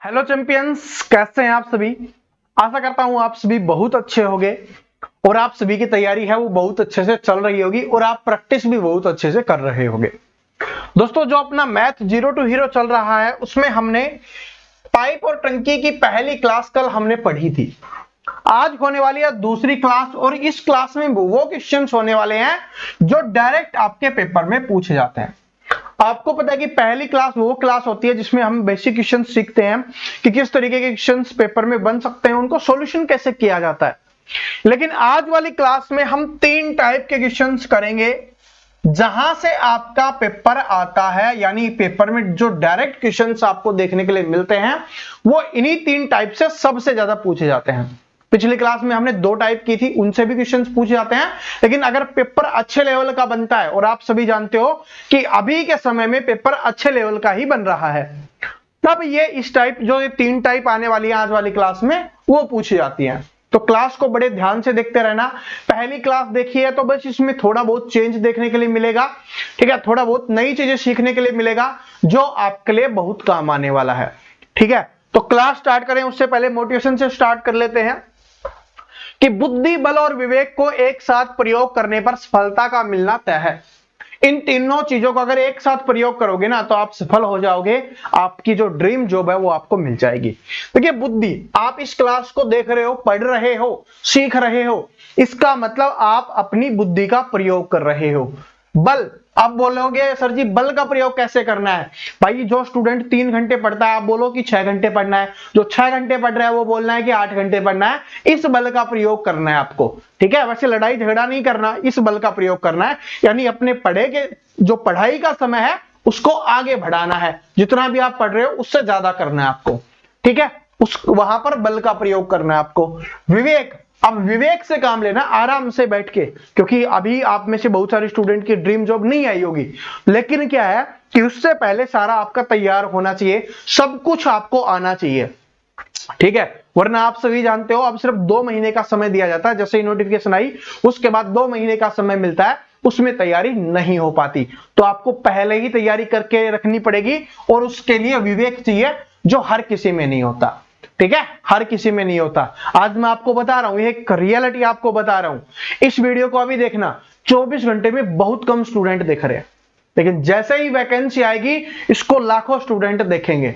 Hello champions, कैसे हैं आप सभी। आशा करता हूं आप सभी बहुत अच्छे होंगे और आप सभी की तैयारी है वो बहुत अच्छे से चल रही होगी और आप प्रैक्टिस भी बहुत अच्छे से कर रहे होंगे। दोस्तों, जो अपना मैथ जीरो टू हीरो चल रहा है उसमें हमने पाइप और टंकी की पहली क्लास कल हमने पढ़ी थी। आज होने वाली है दूसरी क्लास और इस क्लास में वो क्वेश्चंस होने वाले हैं जो डायरेक्ट आपके पेपर में पूछे जाते हैं। आपको पता है कि पहली क्लास वो क्लास होती है जिसमें हम बेसिक क्वेश्चन सीखते हैं कि किस तरीके के क्वेश्चंस पेपर में बन सकते हैं, उनको सॉल्यूशन कैसे किया जाता है। लेकिन आज वाली क्लास में हम तीन टाइप के क्वेश्चंस करेंगे जहां से आपका पेपर आता है, यानी पेपर में जो डायरेक्ट क्वेश्चंस आपको देखने के लिए मिलते हैं वो इन्हीं तीन टाइप से सबसे ज्यादा पूछे जाते हैं। पिछली क्लास में हमने दो टाइप की थी, उनसे भी क्वेश्चंस पूछे जाते हैं, लेकिन अगर पेपर अच्छे लेवल का बनता है और आप सभी जानते हो कि अभी के समय में पेपर अच्छे लेवल का ही बन रहा है, तब ये इस टाइप जो ये तीन टाइप आने वाली है आज वाली क्लास में वो पूछी जाती हैं। तो क्लास को बड़े ध्यान से देखते रहना। पहली क्लास देखी है तो बस इसमें थोड़ा बहुत चेंज देखने के लिए मिलेगा, ठीक है, थोड़ा बहुत नई चीजें सीखने के लिए मिलेगा जो आपके लिए बहुत काम आने वाला है। ठीक है, तो क्लास स्टार्ट करें उससे पहले मोटिवेशन से स्टार्ट कर लेते हैं कि बुद्धि, बल और विवेक को एक साथ प्रयोग करने पर सफलता का मिलना तय है। इन तीनों चीजों को अगर एक साथ प्रयोग करोगे ना तो आप सफल हो जाओगे, आपकी जो ड्रीम जॉब है वो आपको मिल जाएगी। देखिए, बुद्धि, आप इस क्लास को देख रहे हो, पढ़ रहे हो, सीख रहे हो, इसका मतलब आप अपनी बुद्धि का प्रयोग कर रहे हो। बल, आप बोलोगे सर जी बल का प्रयोग कैसे करना है। भाई, जो स्टूडेंट 3 घंटे पढ़ता है आप बोलो कि 6 घंटे पढ़ना है, जो 6 घंटे पढ़ रहा है वो बोलना है कि 8 घंटे पढ़ना है। इस बल का प्रयोग करना है आपको, ठीक है। वैसे लड़ाई झगड़ा नहीं करना, इस बल का प्रयोग करना है, यानी अपने पढ़े के जो पढ़ाई का समय है उसको आगे बढ़ाना है। जितना भी आप पढ़ रहे हो उससे ज्यादा करना है आपको, ठीक है, उस वहां पर बल का प्रयोग करना है आपको। विवेक, अब विवेक से काम लेना, आराम से बैठ के, क्योंकि अभी आप में से बहुत सारे स्टूडेंट की ड्रीम जॉब नहीं आई होगी, लेकिन क्या है कि उससे पहले सारा आपका तैयार होना चाहिए, सब कुछ आपको आना चाहिए, ठीक है। वरना आप सभी जानते हो अब सिर्फ 2 महीने का समय दिया जाता है, जैसे ही नोटिफिकेशन आई उसके बाद 2 महीने का समय मिलता है, उसमें तैयारी नहीं हो पाती। तो आपको पहले ही तैयारी करके रखनी पड़ेगी और उसके लिए विवेक चाहिए जो हर किसी में नहीं होता, ठीक है, हर किसी में नहीं होता। आज मैं आपको बता रहा हूं, एक रियलिटी आपको बता रहा हूं। इस वीडियो को अभी देखना, 24 घंटे में बहुत कम स्टूडेंट देख रहे हैं, लेकिन जैसे ही वैकेंसी आएगी इसको लाखों स्टूडेंट देखेंगे।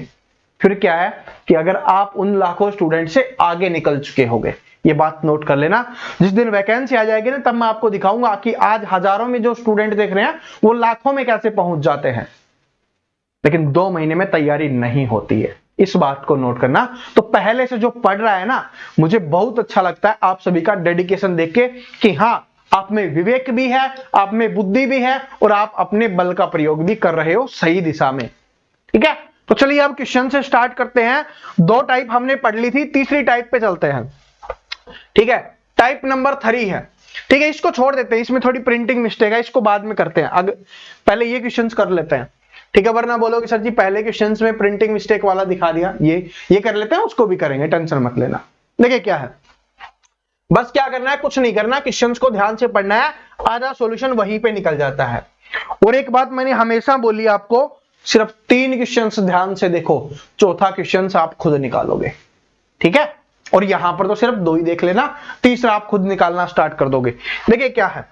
फिर क्या है कि अगर आप उन लाखों स्टूडेंट से आगे निकल चुके होंगे, ये बात नोट कर लेना। जिस दिन वैकेंसी आ जाएगी ना तब मैं आपको दिखाऊंगा कि आज हजारों में जो स्टूडेंट देख रहे हैं वो लाखों में कैसे पहुंच जाते हैं, लेकिन 2 महीने में तैयारी नहीं होती है, इस बात को नोट करना। तो पहले से जो पढ़ रहा है ना, मुझे बहुत अच्छा लगता है आप सभी का डेडिकेशन देख के कि हाँ, आप में विवेक भी है, आप में बुद्धि भी है और आप अपने बल का प्रयोग भी कर रहे हो सही दिशा में, ठीक है। तो चलिए अब क्वेश्चन से स्टार्ट करते हैं। 2 टाइप हमने पढ़ ली थी, तीसरी टाइप पे चलते हैं, ठीक है। टाइप नंबर 3 है, ठीक है, इसको छोड़ देते हैं, इसमें थोड़ी प्रिंटिंग मिस्टेक है, इसको बाद में करते हैं, पहले ये क्वेश्चन कर लेते हैं, ठीक है। वरना बोलोगे सर जी पहले क्वेश्चंस में प्रिंटिंग मिस्टेक वाला दिखा दिया, ये कर लेते हैं, उसको भी करेंगे, टेंशन मत लेना। देखिए क्या है, बस क्या करना है, कुछ नहीं करना, क्वेश्चंस को ध्यान से पढ़ना है, आधा सॉल्यूशन वहीं पे निकल जाता है। और एक बात मैंने हमेशा बोली आपको, सिर्फ 3 क्वेश्चंस ध्यान से देखो, चौथा क्वेश्चंस आप खुद निकालोगे, ठीक है। और यहां पर तो सिर्फ 2 ही देख लेना, तीसरा आप खुद निकालना स्टार्ट कर दोगे। देखिए क्या है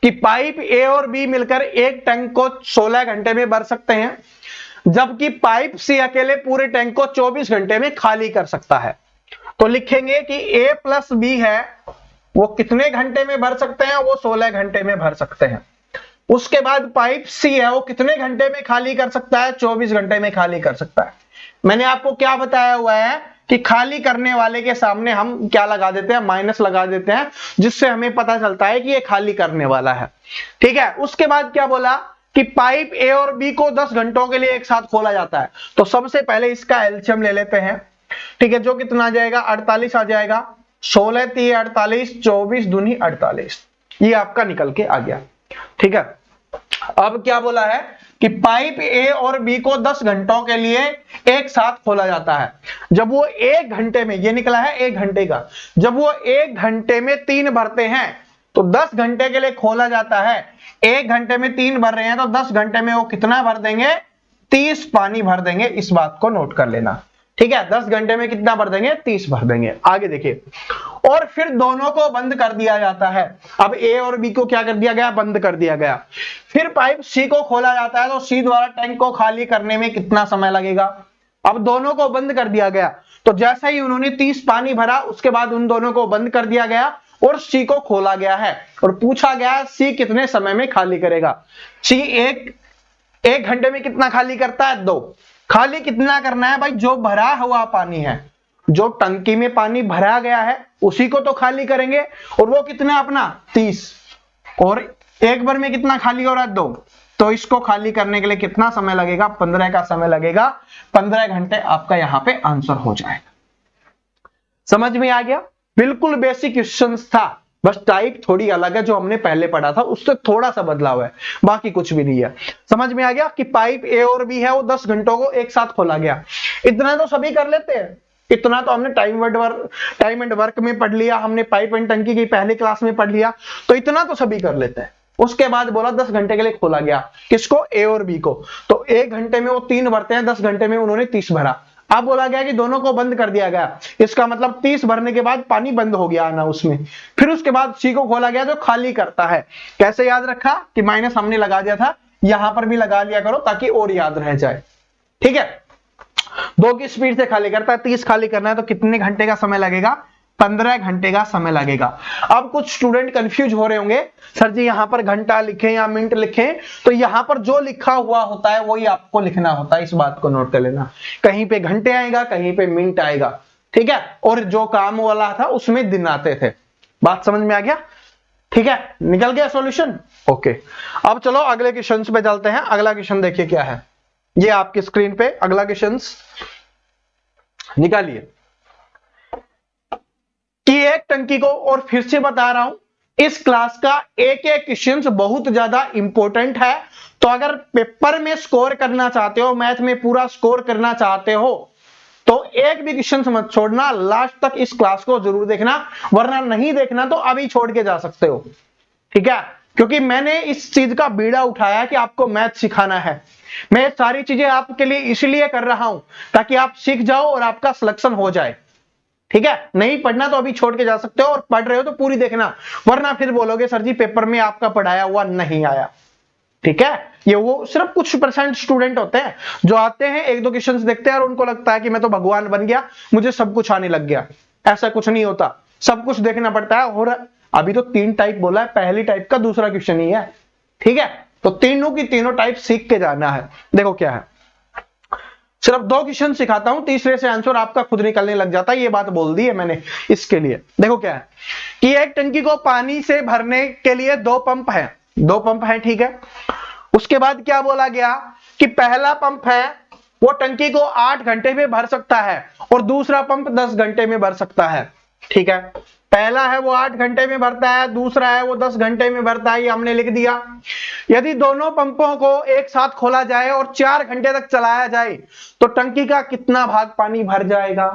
कि पाइप ए और बी मिलकर एक टैंक को 16 घंटे में भर सकते हैं, जबकि पाइप सी अकेले पूरे टैंक को 24 घंटे में खाली कर सकता है। तो लिखेंगे कि ए प्लस बी है वो कितने घंटे में भर सकते हैं, वो 16 घंटे में भर सकते हैं। उसके बाद पाइप सी है वो कितने घंटे में खाली कर सकता है, 24 घंटे में खाली कर सकता है। मैंने आपको क्या बताया हुआ है कि खाली करने वाले के सामने हम क्या लगा देते हैं, माइनस लगा देते हैं, जिससे हमें पता चलता है कि ये खाली करने वाला है, ठीक है। उसके बाद क्या बोला कि पाइप ए और बी को 10 घंटों के लिए एक साथ खोला जाता है। तो सबसे पहले इसका एलसीएम ले लेते हैं, ठीक है, जो कितना आ जाएगा, 48 आ जाएगा, 16 3 48, 24 दूनी 48, ये आपका निकल के आ गया, ठीक है। अब क्या बोला है कि पाइप ए और बी को 10 घंटों के लिए एक साथ खोला जाता है। जब वो 1 घंटे में, ये निकला है 1 घंटे का, जब वो 1 घंटे में 3 भरते हैं तो 10 घंटे के लिए खोला जाता है, 1 घंटे में 3 भर रहे हैं तो 10 घंटे में वो कितना भर देंगे, 30 पानी भर देंगे, इस बात को नोट कर लेना। ठीक है, 10 घंटे में कितना भर देंगे? 30 भर देंगे। आगे देखिए, और फिर दोनों को बंद कर दिया जाता है। अब ए और बी को क्या कर दिया गया? बंद कर दिया गया। फिर पाइप सी को खोला जाता है, तो सी द्वारा टैंक को खाली करने में कितना समय लगेगा? अब दोनों को बंद कर दिया गया, तो जैसा ही उन्होंने 30 पानी भरा, उसके बाद उन दोनों को बंद कर दिया गया और सी को खोला गया है और पूछा गया सी कितने समय में खाली करेगा। सी एक घंटे में कितना खाली करता है? 2। खाली कितना करना है भाई? जो भरा हुआ पानी है, जो टंकी में पानी भरा गया है उसी को तो खाली करेंगे, और वो कितना अपना 30, और एक बार में कितना खाली हो रहा है? 2। तो इसको खाली करने के लिए कितना समय लगेगा? 15 का समय लगेगा। 15 घंटे आपका यहां पे आंसर हो जाएगा। समझ में आ गया? बिल्कुल बेसिक क्वेश्चंस था, बस टाइप थोड़ी अलग है, जो हमने पहले पढ़ा था उससे थोड़ा सा बदलाव है, बाकी कुछ भी नहीं है। समझ में आ गया कि पाइप ए और बी है, वो 10 घंटों को एक साथ खोला गया। इतना तो सभी कर लेते हैं, इतना तो हमने टाइम एंड वर्क में पढ़ लिया, हमने पाइप एंड टंकी की पहली क्लास में पढ़ लिया, तो इतना तो सभी कर लेते हैं। उसके बाद बोला 10 घंटे के लिए खोला गया, किसको? ए और बी को। तो 1 घंटे में वो 3 भरते हैं, 10 घंटे में उन्होंने 30 भरा। अब बोला गया कि दोनों को बंद कर दिया गया, इसका मतलब 30 भरने के बाद पानी बंद हो गया आना उसमें। फिर उसके बाद सी को खोला गया जो खाली करता है। कैसे याद रखा कि माइनस हमने लगा दिया था, यहां पर भी लगा लिया करो ताकि और याद रह जाए। ठीक है, 2 की स्पीड से खाली करता है, 30 खाली करना है, तो कितने घंटे का समय लगेगा? 15 घंटे का समय लगेगा। अब कुछ स्टूडेंट कंफ्यूज हो रहे होंगे, सर जी यहां पर घंटा लिखें या मिनट लिखें? तो यहां पर जो लिखा हुआ होता है वही आपको लिखना होता है, इस बात को नोट कर लेना। कहीं पे घंटे आएगा, कहीं पे मिनट आएगा। ठीक है, और जो काम वाला था उसमें दिन आते थे। बात समझ में आ गया? ठीक है, निकल गया सॉल्यूशन? ओके, अब चलो अगले क्वेश्चन पे चलते हैं। अगला क्वेश्चन देखिए क्या है, ये आपकी स्क्रीन पे अगला क्वेश्चन निकालिए कि एक टंकी को, और फिर से बता रहा हूं, इस क्लास का एक एक क्वेश्चन बहुत ज्यादा इंपॉर्टेंट है। तो अगर पेपर में स्कोर करना चाहते हो, मैथ में पूरा स्कोर करना चाहते हो, तो एक भी क्वेश्चन मत छोड़ना, लास्ट तक इस क्लास को जरूर देखना, वरना नहीं देखना तो अभी छोड़ के जा सकते हो। ठीक है, क्योंकि मैंने इस चीज का बीड़ा उठाया कि आपको मैथ सिखाना है। मैं सारी चीजें आपके लिए इसलिए कर रहा हूं ताकि आप सीख जाओ और आपका सिलेक्शन हो जाए। ठीक है, नहीं पढ़ना तो अभी छोड़ के जा सकते हो, और पढ़ रहे हो तो पूरी देखना, वरना फिर बोलोगे सर जी पेपर में आपका पढ़ाया हुआ नहीं आया। ठीक है, ये वो सिर्फ कुछ % स्टूडेंट होते हैं जो आते हैं, 1-2 क्वेश्चंस देखते हैं और उनको लगता है कि मैं तो भगवान बन गया, मुझे सब कुछ आने लग गया। ऐसा कुछ नहीं होता, सब कुछ देखना पड़ता है। और अभी तो 3 टाइप बोला है, पहली टाइप का दूसरा क्वेश्चन ही है। ठीक है, तो तीनों की तीनों टाइप सीख के जाना है। देखो क्या है, सिर्फ 2 क्वेश्चन सिखाता हूं, तीसरे से आंसर आपका खुद निकलने लग जाता है, ये बात बोल दी है मैंने इसके लिए। देखो क्या है कि एक टंकी को पानी से भरने के लिए 2 पंप है, 2 पंप है। ठीक है, उसके बाद क्या बोला गया कि पहला पंप है वो टंकी को 8 घंटे में भर सकता है, और दूसरा पंप 10 घंटे में भर सकता है। ठीक है, पहला है वो 8 घंटे में भरता है, दूसरा है वो 10 घंटे में भरता है, ये हमने लिख दिया। यदि दोनों पंपों को एक साथ खोला जाए और 4 घंटे तक चलाया जाए, तो टंकी का कितना भाग पानी भर जाएगा?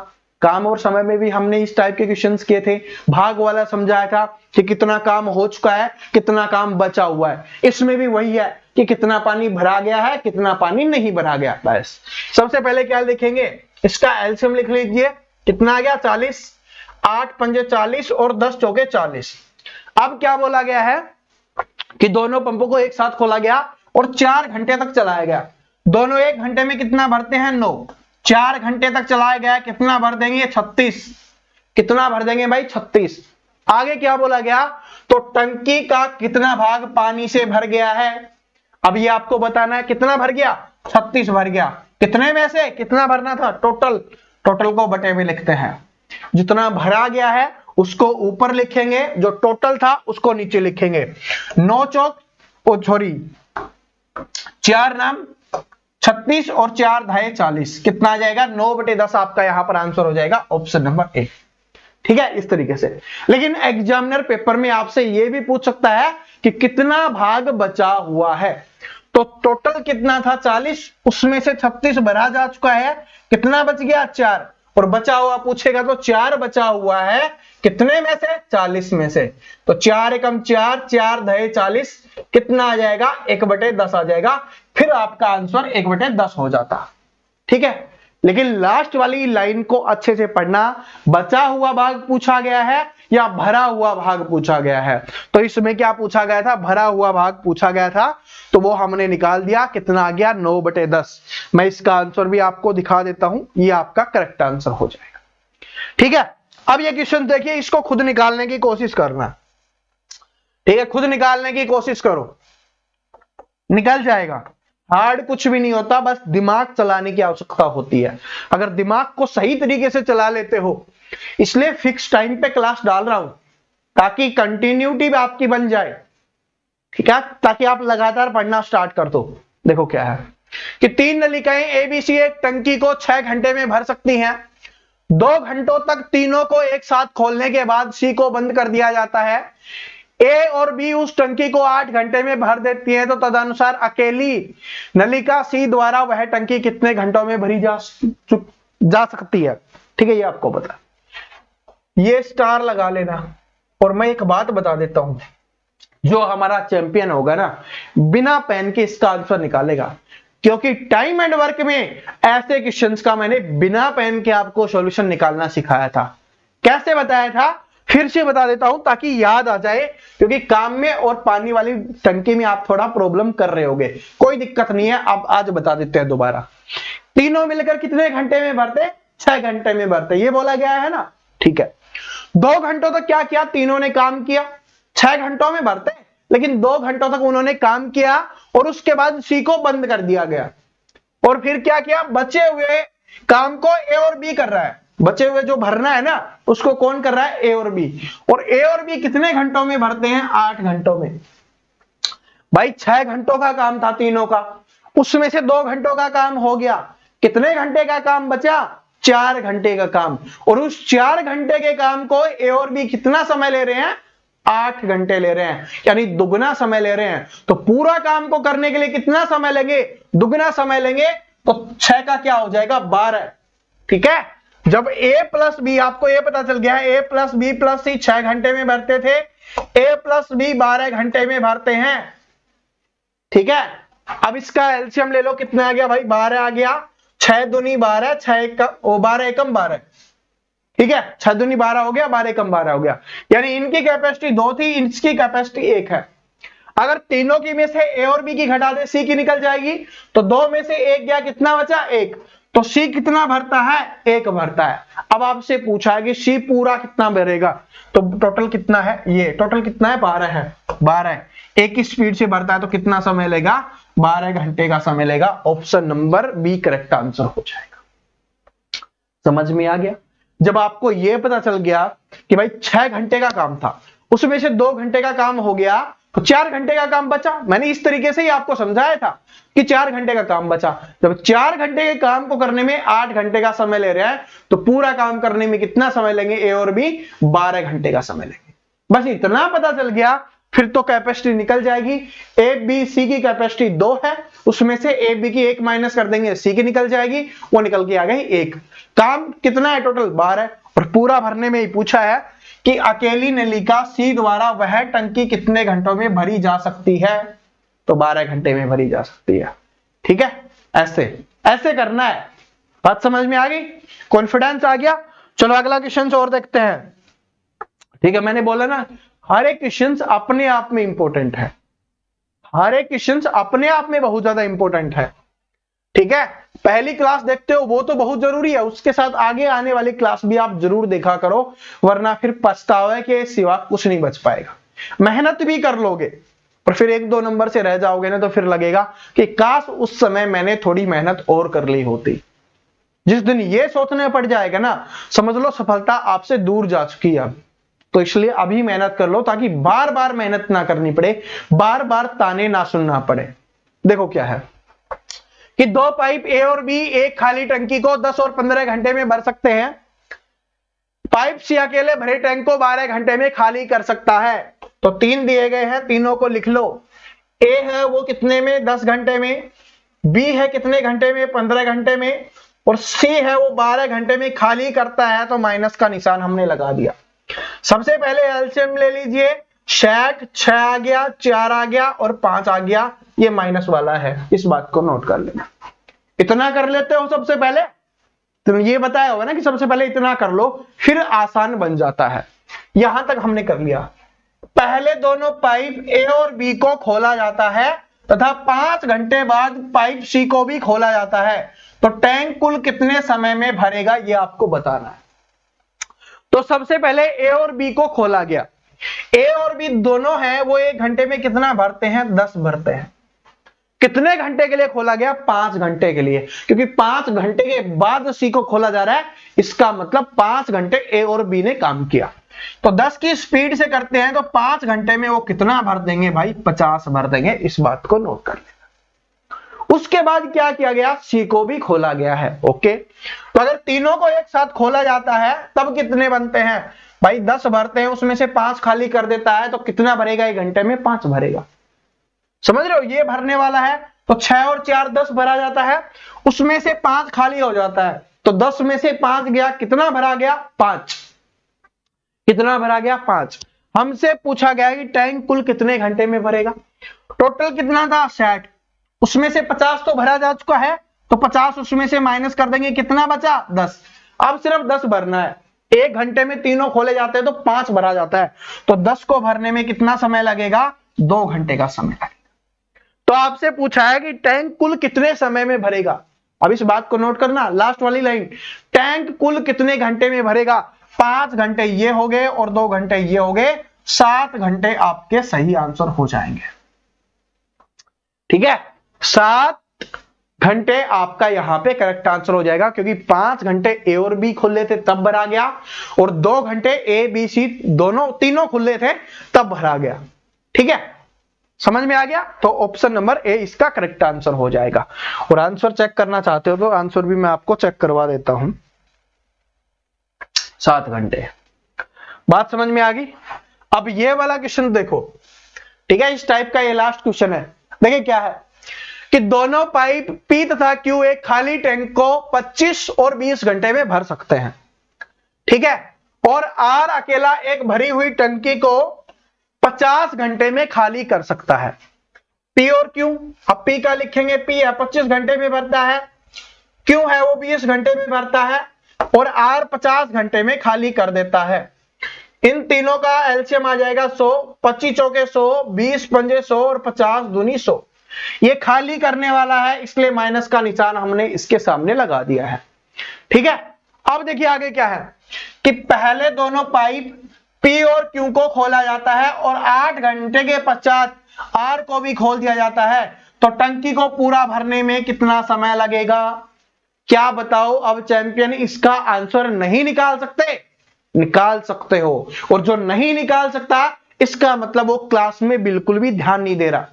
काम और समय में भी हमने इस टाइप के क्वेश्चंस किए थे, भाग वाला समझाया था कि कितना काम हो चुका है, कितना काम बचा हुआ है। इसमें भी वही है कि कितना पानी भरा गया है, कितना पानी नहीं भरा गया। बस सबसे पहले क्या लिखेंगे, इसका एलसीएम लिख लीजिए, कितना आ गया? 40, 8 पंजे 40 और 10 चौके 40। अब क्या बोला गया है कि दोनों पंपों को एक साथ खोला गया और 4 घंटे तक चलाया गया। दोनों 1 घंटे में कितना भरते हैं? 9। 4 घंटे तक चलाया गया, कितना भर देंगे? 36। कितना भर देंगे भाई? 36। आगे क्या बोला गया, तो टंकी का कितना भाग पानी से भर गया है? अब ये आपको बताना है, कितना भर गया? 36 भर गया। कितने में से कितना भरना था? टोटल को बटे में लिखते हैं, जितना भरा गया है उसको ऊपर लिखेंगे, जो टोटल था उसको नीचे लिखेंगे। 9 चौक 4 नाम 36 और 4 धाये 40, कितना आ जाएगा? 9/10 आपका यहां पर आंसर हो जाएगा, ऑप्शन नंबर ए। ठीक है, इस तरीके से। लेकिन एग्जामिनर पेपर में आपसे यह भी पूछ सकता है कि कितना भाग बचा हुआ है। तो टोटल कितना था? 40, उसमें से 36 भरा जा चुका है, कितना बच गया? 4। और बचा हुआ पूछेगा तो 4 बचा हुआ है, कितने में से? 40 में से। तो 4 एकम 4, 4 दहे 40, कितना आ जाएगा? 1/10 आ जाएगा। फिर आपका आंसर 1/10 हो जाता। ठीक है, लेकिन लास्ट वाली लाइन को अच्छे से पढ़ना। बचा हुआ भाग पूछा गया है या भरा हुआ भाग पूछा गया है? तो इसमें क्या पूछा गया था? भरा हुआ भाग पूछा गया था, तो वो हमने निकाल दिया। कितना आ गया? 9/10। मैं इसका आंसर भी आपको दिखा देता हूं, ये आपका करेक्ट आंसर हो जाएगा। ठीक है, अब ये क्वेश्चन देखिए, इसको खुद निकालने की कोशिश करना। ठीक है, खुद निकालने की कोशिश करो, निकल जाएगा। हार्ड कुछ भी नहीं होता, बस दिमाग चलाने की आवश्यकता होती है। अगर दिमाग को सही तरीके से चला लेते हो, इसलिए फिक्स टाइम पे क्लास डाल रहा हूं ताकि कंटिन्यूटी भी आपकी बन जाए। ठीक है, ताकि आप लगातार पढ़ना स्टार्ट कर दो। देखो क्या है कि 3 नलिकाएं एबीसी एक टंकी को 6 घंटे में भर सकती हैं। 2 घंटों तक तीनों को एक साथ खोलने के बाद सी को बंद कर दिया जाता है। ए और बी उस टंकी को 8 घंटे में भर देती है, तो तदनुसार अकेली नलिका सी द्वारा वह टंकी कितने घंटों में भरी जा सकती है। ठीक है, ये आपको पता, ये स्टार लगा लेना। और मैं एक बात बता देता हूं, जो हमारा चैंपियन होगा ना, बिना पेन के इसका आंसर निकालेगा, क्योंकि टाइम एंड वर्क में ऐसे क्वेश्चंस का मैंने बिना पेन के आपको सॉल्यूशन निकालना सिखाया था। कैसे बताया था फिर से बता देता हूं ताकि याद आ जाए, क्योंकि काम में और पानी वाली टंकी में आप थोड़ा प्रॉब्लम कर रहे होगे। कोई दिक्कत नहीं है, अब आज बता देते हैं दोबारा। तीनों मिलकर कितने घंटे में भरते? 6 घंटे में भरते, ये बोला गया है ना। ठीक है, 2 घंटों तक क्या किया? तीनों ने काम किया। 6 घंटों में भरते, लेकिन 2 घंटों तक उन्होंने काम किया और उसके बाद सी को बंद कर दिया गया। और फिर क्या किया? बचे हुए काम को ए और बी कर रहा है। बचे हुए जो भरना है ना, उसको कौन कर रहा है? ए और बी। और ए और बी कितने घंटों में भरते हैं? 8 घंटों में। भाई 6 घंटों का काम था तीनों का, उसमें से 2 घंटों का काम हो गया। कितने घंटे का काम बचा? 4 घंटे का काम। और उस 4 घंटे के काम को ए और बी कितना समय ले रहे हैं? 8 घंटे ले रहे हैं, यानी दुगना समय ले रहे हैं। तो पूरा काम को करने के लिए कितना समय लेंगे? दुगना समय लेंगे। तो 6 का क्या हो जाएगा? 12। ठीक है, जब a प्लस बी, आपको ये पता चल गया है a प्लस बी प्लस सी 6 घंटे में भरते थे, a प्लस बी 12 घंटे में भरते हैं। ठीक है, अब इसका एलसीएम ले लो, कितना आ गया भाई? 12 आ गया। 6 दूनी 12, 12 एकम 12। ठीक है, 6 दूनी 12 हो गया, 12 एकम 12 हो गया। यानी इनकी कैपेसिटी 2 थी, इसकी कैपेसिटी 1 है। अगर तीनों की में से ए और बी की घटा दे, सी की निकल जाएगी। तो 2 में से 1 गया, कितना बचा? 1। तो सी कितना भरता है? 1 भरता है। अब आपसे पूछा है कि सी पूरा कितना भरेगा, तो टोटल कितना है? ये टोटल कितना है? 12 है। 12 एक ही स्पीड से भरता है, तो कितना समय लेगा? 12 घंटे का समय लेगा। Option number B correct answer हो जाएगा। समझ में आ गया? जब आपको यह पता चल गया कि भाई 6 घंटे का काम था, उसमें से 2 घंटे का काम हो गया, तो 4 घंटे का काम बचा। मैंने इस तरीके से ही आपको समझाया था कि 4 घंटे का काम बचा। जब 4 घंटे के काम को करने में 8 घंटे का समय ले रहे हैं, तो पूरा काम करने में कितना समय लेंगे? ए और बी 12 घंटे का समय लेंगे। बस इतना पता चल गया, फिर तो कैपेसिटी निकल जाएगी। ए बी सी की कैपेसिटी 2 है, उसमें से ए बी की 1 माइनस कर देंगे, सी की निकल जाएगी, वो निकल के आ गई 1। काम कितना है? टोटल 12। और पूरा भरने में ही पूछा है कि अकेली नलिका सी द्वारा वह टंकी कितने घंटों में भरी जा सकती है, तो 12 घंटे में भरी जा सकती है। ठीक है, ऐसे ऐसे करना है। बात समझ में आ गई? कॉन्फिडेंस आ गया? चलो अगला क्वेश्चन और देखते हैं। ठीक है, मैंने बोला ना, हर एक क्वेश्चन अपने आप में इंपॉर्टेंट है। हर एक क्वेश्चन अपने आप में बहुत ज्यादा इंपॉर्टेंट है। ठीक है, पहली क्लास देखते हो वो तो बहुत जरूरी है, उसके साथ आगे आने वाली क्लास भी आप जरूर देखा करो, वरना फिर पछतावा के सिवा कुछ नहीं बच पाएगा। मेहनत भी कर लोगे पर फिर 1-2 नंबर से रह जाओगे ना, तो फिर लगेगा कि काश उस समय मैंने थोड़ी मेहनत और कर ली होती। जिस दिन ये सोचने पड़ जाएगा ना, समझ लो सफलता आपसे दूर जा चुकी है। तो इसलिए अभी मेहनत कर लो, ताकि बार बार मेहनत ना करनी पड़े, बार बार ताने ना सुनना पड़े। देखो क्या है कि 2 पाइप ए और बी एक खाली टंकी को 10 और 15 घंटे में भर सकते हैं। पाइप सी अकेले भरे टैंक को 12 घंटे में खाली कर सकता है। तो 3 दिए गए हैं, तीनों को लिख लो। ए है वो कितने में? 10 घंटे में। बी है कितने घंटे में? 15 घंटे में। और सी है वो 12 घंटे में खाली करता है, तो माइनस का निशान हमने लगा दिया। सबसे पहले एलसीएम ले लीजिए, 60 6 आ गया, 4 आ गया और 5 आ गया, ये माइनस वाला है, इस बात को नोट कर लेना। इतना कर लेते हो सबसे पहले, तुम ये बताया होगा ना कि सबसे पहले इतना कर लो, फिर आसान बन जाता है। यहां तक हमने कर लिया। पहले दोनों पाइप ए और बी को खोला जाता है तथा 5 घंटे बाद पाइप सी को भी खोला जाता है, तो टैंक कुल कितने समय में भरेगा ये आपको बताना है। तो सबसे पहले ए और बी को खोला गया, ए और बी दोनों हैं, वो 1 घंटे में कितना भरते हैं, 10 भरते हैं। कितने घंटे के लिए खोला गया, 5 घंटे के लिए, क्योंकि 5 घंटे के बाद सी को खोला जा रहा है, इसका मतलब 5 घंटे ए और बी ने काम किया। तो 10 की स्पीड से करते हैं तो 5 घंटे में वो कितना भर देंगे भाई, 50 भर देंगे, इस बात को नोट कर लेना। उसके बाद क्या किया गया, सी को भी खोला गया है। ओके, तो अगर तीनों को एक साथ खोला जाता है तब कितने बनते हैं भाई, 10 भरते हैं, उसमें से 5 खाली कर देता है, तो कितना भरेगा, 1 घंटे में 5 भरेगा। समझ रहे हो, ये भरने वाला है, तो 6 और 4 10 भरा जाता है, उसमें से 5 खाली हो जाता है, तो 10 में से 5 गया, कितना भरा गया, 5। कितना भरा गया, 5। हमसे पूछा गया कि टैंक कुल कितने घंटे में भरेगा, टोटल कितना था, 60, उसमें से 50 तो भरा जा चुका है, तो 50 उसमें से माइनस कर देंगे, कितना बचा, 10। अब सिर्फ 10 भरना है, 1 घंटे में तीनों खोले जाते हैं तो 5 भरा जाता है, तो 10 को भरने में कितना समय लगेगा, 2 घंटे का समय लगेगा। तो आपसे पूछा है कि टैंक कुल कितने समय में भरेगा। अब इस बात को नोट करना, लास्ट वाली लाइन, टैंक कुल कितने घंटे में भरेगा, 5 घंटे ये हो गए और 2 घंटे ये हो गए, 7 घंटे आपके सही आंसर हो जाएंगे। ठीक है, 7 घंटे आपका यहां पे करेक्ट आंसर हो जाएगा, क्योंकि 5 घंटे ए और बी खुले थे तब भरा गया, और 2 घंटे ए बी सी दोनों तीनों खुले थे तब भरा गया। ठीक है, समझ में आ गया, तो ऑप्शन नंबर ए इसका करेक्ट आंसर हो जाएगा। और आंसर चेक करना चाहते हो तो आंसर भी मैं आपको चेक करवा देता हूं, 7 घंटे। बात समझ में आ गई। अब ये वाला क्वेश्चन देखो, ठीक है, इस टाइप का ये लास्ट क्वेश्चन है। देखिए क्या है कि दोनों पाइप पी तथा क्यू एक खाली टैंक को 25 और 20 घंटे में भर सकते हैं। ठीक है, और आर अकेला एक भरी हुई टंकी को 50 घंटे में खाली कर सकता है। पी और क्यू, अब पी का लिखेंगे, पी है 25 घंटे में भरता है, क्यू है वो 20 घंटे में भरता है, और आर 50 घंटे में खाली कर देता है। इन तीनों का एलसीएम आ जाएगा 100, 25 चौके 100, 20 पंजे 100 और 50 दूनी 100। ये खाली करने वाला है, इसलिए माइनस का निशान हमने इसके सामने लगा दिया है। ठीक है, अब देखिए आगे क्या है कि पहले दोनों पाइप पी और क्यू को खोला जाता है और 8 घंटे के पश्चात आर को भी खोल दिया जाता है, तो टंकी को पूरा भरने में कितना समय लगेगा, क्या बताओ। अब चैंपियन इसका आंसर नहीं निकाल सकते, निकाल सकते हो, और जो नहीं निकाल सकता इसका मतलब वो क्लास में बिल्कुल भी ध्यान नहीं दे रहा।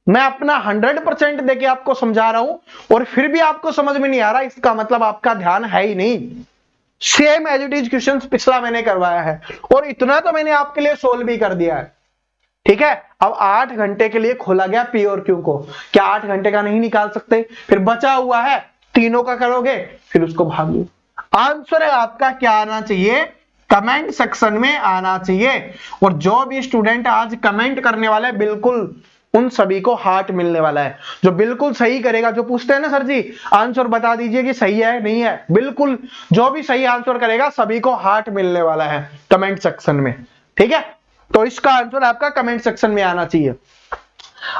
मैं अपना 100% देके आपको समझा रहा हूं और फिर भी आपको समझ में नहीं आ रहा, इसका मतलब आपका ध्यान है ही नहीं। Same as it is question पिछला मैंने करवाया है और इतना तो मैंने आपके लिए सोल्व भी कर दिया है। ठीक है, अब 8 घंटे के लिए खोला गया पी और क्यू को, क्या 8 घंटे का नहीं निकाल सकते, फिर बचा हुआ है तीनों का करोगे, फिर उसको भाग लो। आंसर है आपका क्या आना चाहिए, कमेंट सेक्शन में आना चाहिए। और जो भी स्टूडेंट आज कमेंट करने वाला है बिल्कुल उन सभी को हार्ट मिलने वाला है। जो बिल्कुल सही करेगा, जो पूछते हैं ना सर जी आंसर बता दीजिए कि सही है नहीं है, बिल्कुल जो भी सही आंसर करेगा सभी को हार्ट मिलने वाला है कमेंट सेक्शन में। ठीक है, तो इसका आंसर आपका कमेंट सेक्शन में आना चाहिए।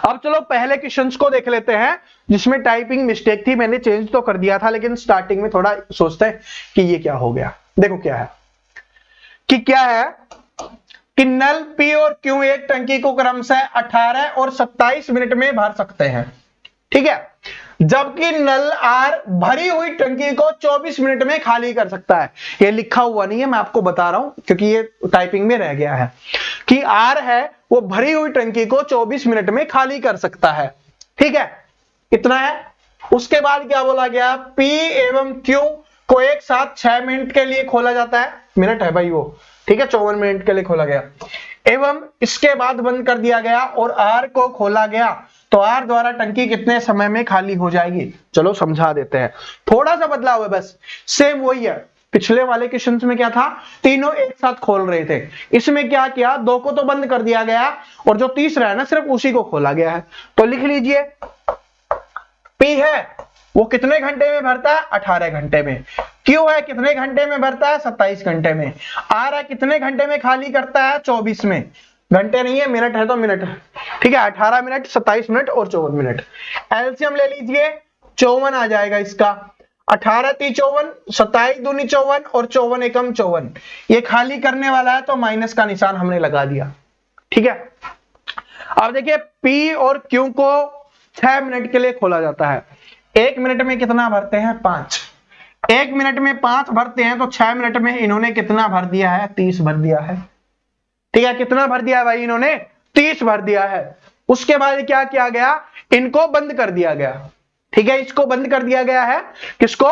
अब चलो पहले क्वेश्चंस को देख लेते हैं जिसमें टाइपिंग मिस्टेक थी, मैंने चेंज तो कर दिया था लेकिन स्टार्टिंग में थोड़ा सोचते हैं कि ये क्या हो गया। देखो क्या है कि नल पी और क्यू एक टंकी को क्रमशः 18 और 27 मिनट में भर सकते हैं। ठीक है, जबकि नल आर भरी हुई टंकी को 24 मिनट में खाली कर सकता है। ये लिखा हुआ नहीं है, मैं आपको बता रहा हूं क्योंकि ये टाइपिंग में रह गया है कि आर है वो भरी हुई टंकी को 24 मिनट में खाली कर सकता है। ठीक है, इतना है। उसके बाद क्या बोला गया, पी एवं क्यू को एक साथ 6 मिनट के लिए खोला जाता है, मिनट है भाई वो, ठीक है, 54 मिनट के लिए खोला गया, एवं इसके बाद बंद कर दिया गया और आर को खोला गया, तो आर द्वारा टंकी कितने समय में खाली हो जाएगी। चलो समझा देते हैं, थोड़ा सा बदलाव है बस, सेम वही है। पिछले वाले क्वेश्चन में क्या था, तीनों एक साथ खोल रहे थे, इसमें क्या किया, दो को तो बंद कर दिया गया और जो तीसरा है ना सिर्फ उसी को खोला गया है। तो लिख लीजिए P है वो कितने घंटे में भरता है, 18 घंटे में। Q है कितने घंटे में भरता है, 27 घंटे में। R है कितने घंटे में खाली करता है, 24 में। घंटे नहीं है, मिनट है तो मिनट, ठीक है, 18 मिनट, 27 मिनट और 54 मिनट। एलसीएम ले लीजिए, 54 आ जाएगा इसका। 18 × 3 = 54, 27 × 2 = 54 और 54 एकम 54। ये खाली करने वाला है तो माइनस का निशान हमने लगा दिया, ठीक है। अब देखिए P और Q को 6 मिनट के लिए खोला जाता है। 1 मिनट में कितना भरते हैं, 5। 1 मिनट में 5 भरते हैं तो 6 मिनट में इन्होंने कितना भर दिया है, 30 भर दिया है, ठीक है। कितना भर दिया भाई इन्होंने, 30 भर दिया है। उसके बाद क्या किया गया, इनको बंद कर दिया गया, ठीक है, इसको बंद कर दिया गया है, किसको,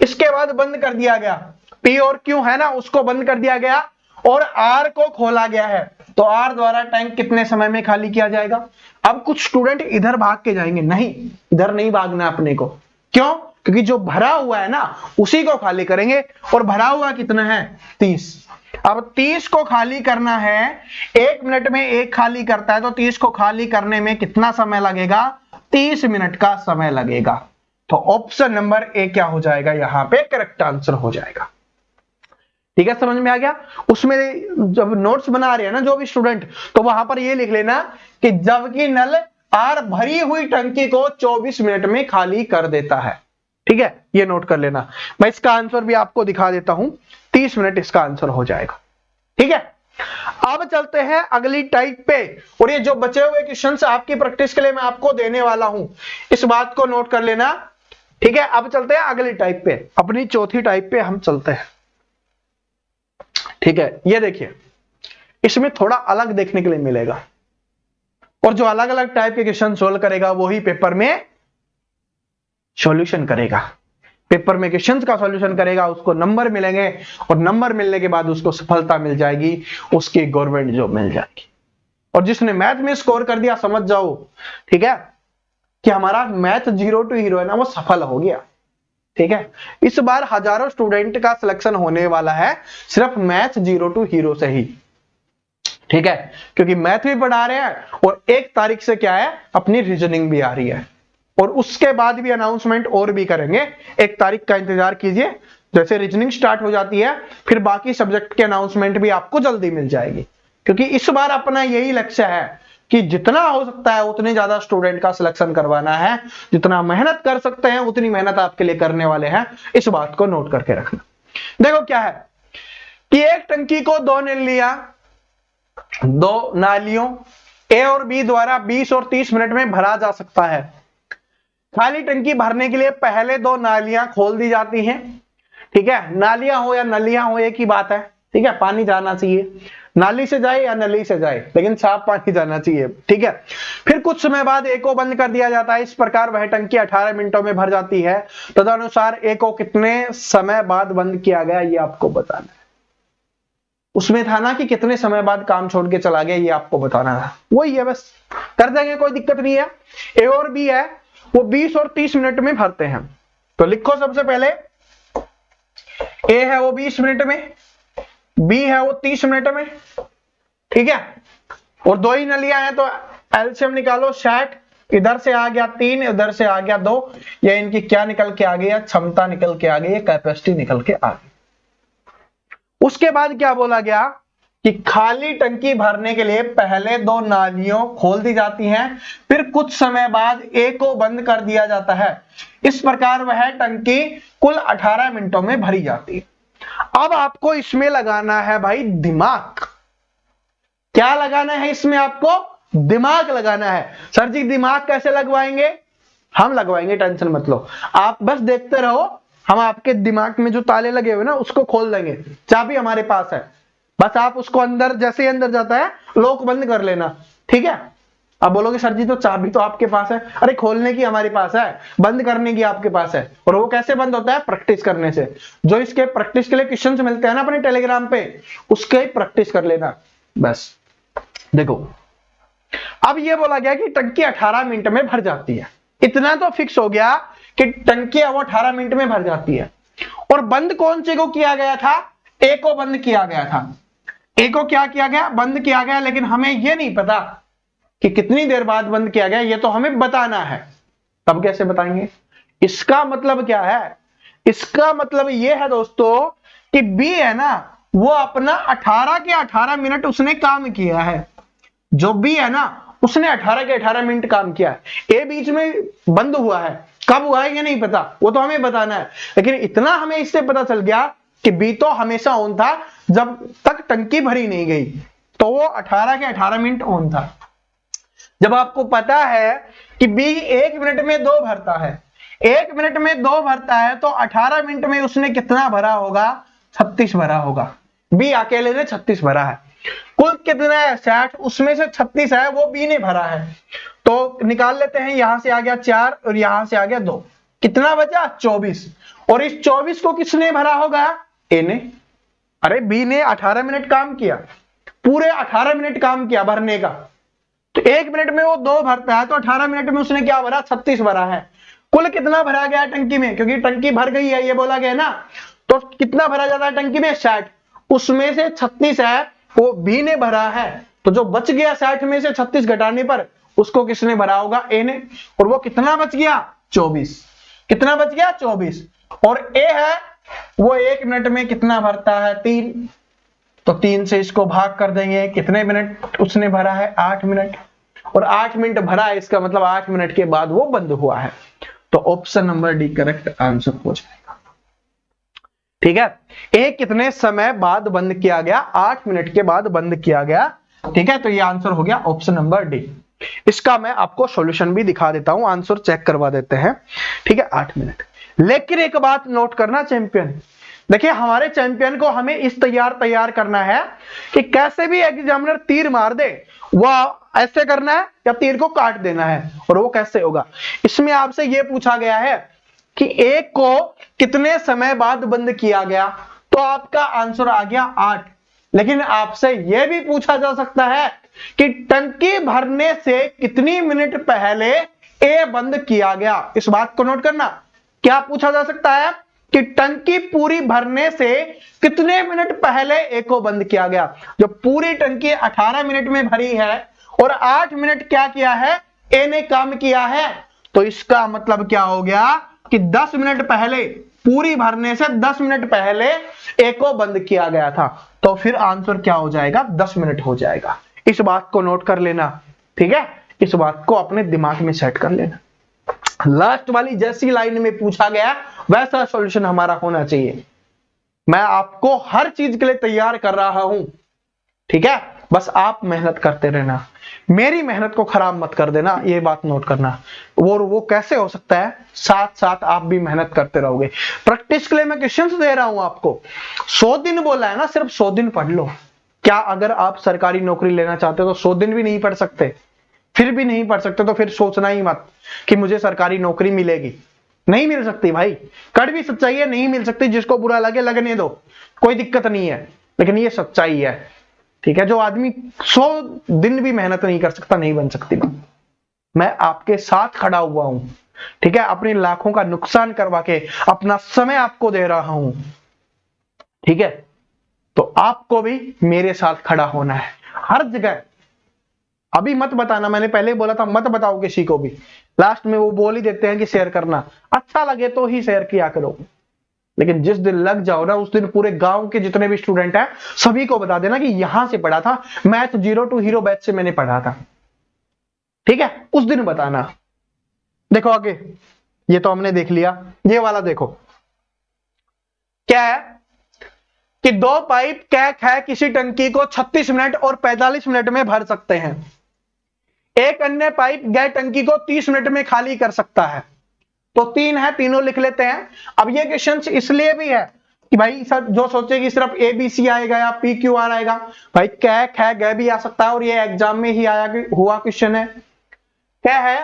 इसके बाद बंद कर दिया गया, P और Q है ना उसको बंद कर दिया गया और R को खोला गया है। तो R द्वारा टैंक कितने समय में खाली किया जाएगा। अब कुछ स्टूडेंट इधर भाग के जाएंगे, नहीं इधर नहीं भागना अपने को, क्यों, क्योंकि जो भरा हुआ है ना उसी को खाली करेंगे और भरा हुआ कितना है, 30। अब 30 को खाली करना है, 1 मिनट में 1 खाली करता है तो 30 को खाली करने में कितना समय लगेगा, 30 मिनट का समय लगेगा। तो ऑप्शन नंबर ए क्या हो जाएगा, यहां पे करेक्ट आंसर हो जाएगा, ठीक है, समझ में आ गया। उसमें जब नोट्स बना रहे हैं ना जो भी स्टूडेंट, तो वहां पर ये लिख लेना कि जबकि नल आर भरी हुई टंकी को 24 मिनट में खाली कर देता है, ठीक है, ये नोट कर लेना। मैं इसका आंसर भी आपको दिखा देता हूं, 30 मिनट इसका आंसर हो जाएगा, ठीक है। अब चलते हैं अगली टाइप पे, और ये जो बचे हुए क्वेश्चंस आपकी प्रैक्टिस के लिए मैं आपको देने वाला हूं, इस बात को नोट कर लेना, ठीक है। अब चलते हैं अगली टाइप पे, अपनी चौथी टाइप पे हम चलते हैं, ठीक है। ये देखिए इसमें थोड़ा अलग देखने के लिए मिलेगा, और जो अलग अलग टाइप के क्वेश्चन सोल्व करेगा वही पेपर में सॉल्यूशन करेगा, पेपर में क्वेश्चंस का सॉल्यूशन करेगा, उसको नंबर मिलेंगे और नंबर मिलने के बाद उसको सफलता मिल जाएगी, उसकी गवर्नमेंट जॉब मिल जाएगी। और जिसने मैथ में स्कोर कर दिया समझ जाओ, ठीक है, कि हमारा मैथ 0 to हीरो है ना वो सफल हो गया, ठीक है। इस बार हजारों स्टूडेंट का सिलेक्शन होने वाला है सिर्फ मैथ 0 to हीरो से ही, ठीक है, क्योंकि मैथ भी पढ़ा रहे हैं और 1 तारीख से क्या है अपनी रीजनिंग भी आ रही है, और उसके बाद भी अनाउंसमेंट और भी करेंगे। 1 तारीख का इंतजार कीजिए, जैसे रीजनिंग स्टार्ट हो जाती है फिर बाकी सब्जेक्ट के अनाउंसमेंट भी आपको जल्दी मिल जाएगी, क्योंकि इस बार अपना यही लक्ष्य है कि जितना हो सकता है उतने ज्यादा स्टूडेंट का सिलेक्शन करवाना है, जितना मेहनत कर सकते हैं उतनी मेहनत आपके लिए करने वाले हैं, इस बात को नोट करके रखना। देखो क्या है कि एक टंकी को 2 नालियों ए और बी द्वारा 20 और 30 मिनट में भरा जा सकता है। खाली टंकी भरने के लिए पहले 2 नालियां खोल दी जाती हैं, ठीक है, नालियां हो या नलियां हो एक ही बात है, ठीक है, पानी जाना चाहिए, नाली से जाए या नली से जाए लेकिन साफ पानी जाना चाहिए, ठीक है। फिर कुछ समय बाद ए को बंद कर दिया जाता है, इस प्रकार वह टंकी 18 मिनटों में भर जाती है। तदनुसार ए को कितने समय बाद बंद किया गया ये आपको बताना है। उसमें था ना कि कितने समय बाद काम छोड़ के चला गया, ये आपको बताना है, वही है, बस कर देंगे, कोई दिक्कत नहीं है। ए और बी है वो 20 और 30 मिनट में भरते हैं, तो लिखो सबसे पहले ए है वो 20 मिनट में, बी है वो 30 मिनट में, ठीक है, और 2 ही नलियां हैं तो एलसीएम निकालो 60, इधर से आ गया 3, इधर से आ गया 2, ये इनकी क्या निकल के आ गई है, क्षमता निकल के आ गई है, कैपेसिटी निकल के आ गई। उसके बाद क्या बोला गया कि खाली टंकी भरने के लिए पहले 2 नालियों खोल दी जाती हैं, फिर कुछ समय बाद ए को बंद कर दिया जाता है, इस प्रकार वह टंकी कुल 18 मिनटों में भरी जाती है। अब आपको इसमें लगाना है भाई दिमाग, क्या लगाना है इसमें, आपको दिमाग लगाना है। सर जी दिमाग कैसे लगवाएंगे, हम लगवाएंगे, टेंशन मत लो, आप बस देखते रहो, हम आपके दिमाग में जो ताले लगे हुए ना उसको खोल देंगे, चाबी हमारे पास है, बस आप उसको अंदर, जैसे ही अंदर जाता है लॉक बंद कर लेना, ठीक है। अब बोलोगे सर जी तो चाबी तो आपके पास है, अरे खोलने की हमारे पास है, बंद करने की आपके पास है, और वो कैसे बंद होता है, प्रैक्टिस करने से। जो इसके प्रैक्टिस के लिए क्वेश्चंस मिलते हैं ना अपने टेलीग्राम पे, उसके प्रैक्टिस कर लेना बस। देखो अब ये बोला गया कि टंकी 18 मिनट में भर जाती है, इतना तो फिक्स हो गया कि टंकी वो 18 मिनट में भर जाती है। और बंद कौन से को किया गया था? ए को बंद किया गया था। ए को क्या किया गया? बंद किया गया। लेकिन हमें यह नहीं पता कि कितनी देर बाद बंद किया गया, ये तो हमें बताना है। तब कैसे बताएंगे? इसका मतलब क्या है? इसका मतलब यह है दोस्तों कि बी है ना, वो अपना 18 के 18 मिनट उसने काम किया है। जो बी है ना, उसने 18 के 18 मिनट काम किया है। ए बीच में बंद हुआ है, कब हुआ है ये नहीं पता, वो तो हमें बताना है। लेकिन इतना हमें इससे पता चल गया कि बी तो हमेशा ऑन था जब तक टंकी भरी नहीं गई, तो वो 18 के 18 मिनट ऑन था। जब आपको पता है कि बी 1 मिनट में 2 भरता है, 1 मिनट में 2 भरता है, तो 18 मिनट में उसने कितना भरा होगा? 36 भरा होगा। बी अकेले ने 36 भरा है। कुल कितना है? 60। उसमें से 36 है वो बी ने भरा है। तो निकाल लेते हैं, यहां से आ गया 4 और यहां से आ गया 2, कितना बचा? 24। और इस 24 को किसने भरा होगा? ए ने। अरे बी ने 18 मिनट काम किया, पूरे 18 मिनट काम किया भरने का, तो 1 मिनट में वो 2 भरता है, तो 18 मिनट में उसने क्या भरा? 36 भरा है। कुल कितना भरा गया टंकी में? क्योंकि टंकी भर गई है ये बोला गया ना, तो कितना भरा जाता है टंकी में? 60। उसमें से 36 है वो बी ने भरा है, तो जो बच गया 60 में से 36 घटाने पर उसको किसने भरा होगा? ए ने। और वो कितना बच गया? 24। कितना बच गया? 24। और ए है वो 1 मिनट में कितना भरता है? 3। तो 3 से इसको भाग कर देंगे, कितने मिनट उसने भरा है? 8 मिनट। और 8 मिनट भरा है, इसका मतलब 8 मिनट के बाद वो बंद हुआ है। तो option number D correct answer हो जाएगा। ठीक है, ए कितने समय बाद बंद किया गया? 8 मिनट के बाद बंद किया गया। ठीक है, तो ये आंसर हो गया ऑप्शन नंबर डी। इसका मैं आपको सॉल्यूशन भी दिखा देता हूं, आंसर चेक करवा देते हैं। ठीक है, 8 मिनट। लेकिन एक बात नोट करना चैंपियन, देखिए हमारे चैंपियन को हमें इस तैयार करना है कि कैसे भी एग्जामिनर तीर मार दे, वह ऐसे करना है या तीर को काट देना है। और वो कैसे होगा? इसमें आपसे यह पूछा गया है कि एक को कितने समय बाद बंद किया गया, तो आपका आंसर आ गया 8। लेकिन आपसे यह भी पूछा जा सकता है कि टंकी भरने से कितनी मिनट पहले ए बंद किया गया। इस बात को नोट करना, क्या पूछा जा सकता है कि टंकी पूरी भरने से कितने मिनट पहले ए को बंद किया गया। जब पूरी टंकी 18 मिनट में भरी है और 8 मिनट क्या किया है? ए ने काम किया है, तो इसका मतलब क्या हो गया कि 10 मिनट पहले, पूरी भरने से 10 मिनट पहले ए को बंद किया गया था। तो फिर आंसर क्या हो जाएगा? 10 मिनट हो जाएगा। इस बात को नोट कर लेना। ठीक है, इस बात को अपने दिमाग में सेट कर लेना। लास्ट वाली जैसी लाइन में पूछा गया वैसा सॉल्यूशन हमारा होना चाहिए। मैं आपको हर चीज के लिए तैयार कर रहा हूं। ठीक है, बस आप मेहनत करते रहना, मेरी मेहनत को खराब मत कर देना, ये बात नोट करना। और वो कैसे हो सकता है? साथ साथ आप भी मेहनत करते रहोगे। प्रैक्टिस के लिए मैं क्वेश्चंस दे रहा हूं आपको। 100 दिन बोला है ना, सिर्फ 100 दिन पढ़ लो। क्या अगर आप सरकारी नौकरी लेना चाहते हो तो 100 दिन भी नहीं पढ़ सकते? फिर भी नहीं पढ़ सकते तो फिर सोचना ही मत कि मुझे सरकारी नौकरी मिलेगी। नहीं मिल सकती भाई, कड़वी सच्चाई है, नहीं मिल सकती। जिसको बुरा लगे लगने दो, कोई दिक्कत नहीं है, लेकिन ये सच्चाई है। ठीक है, जो आदमी 100 दिन भी मेहनत नहीं कर सकता नहीं बन सकती। मैं आपके साथ खड़ा हुआ हूं। ठीक है, अपने लाखों का नुकसान करवा के अपना समय आपको दे रहा हूं। ठीक है, तो आपको भी मेरे साथ खड़ा होना है हर जगह। अभी मत बताना, मैंने पहले बोला था मत बताओ किसी को भी। लास्ट में वो बोल ही देते हैं कि शेयर करना, अच्छा लगे तो ही शेयर किया करो। लेकिन जिस दिन लग जाओ ना, उस दिन पूरे गांव के जितने भी स्टूडेंट हैं सभी को बता देना कि यहां से पढ़ा था, मैथ 0 to हीरो बैच से मैंने पढ़ा था। ठीक है, उस दिन बताना। देखो आगे, ये तो हमने देख लिया। ये वाला देखो, क्या है कि 2 पाइप कैक है किसी टंकी को 36 मिनट और 45 मिनट में भर सकते हैं। एक अन्य पाइप गैस टंकी को 30 मिनट में खाली कर सकता है। तो 3 है, तीनों लिख लेते हैं। अब ये क्वेश्चन इसलिए भी है कि भाई सर जो सोचे कि सिर्फ ABC आएगा या PQR आएगा, भाई कैक है, गै भी आ सकता है, और ये एग्जाम में ही आया हुआ क्वेश्चन है। क्या है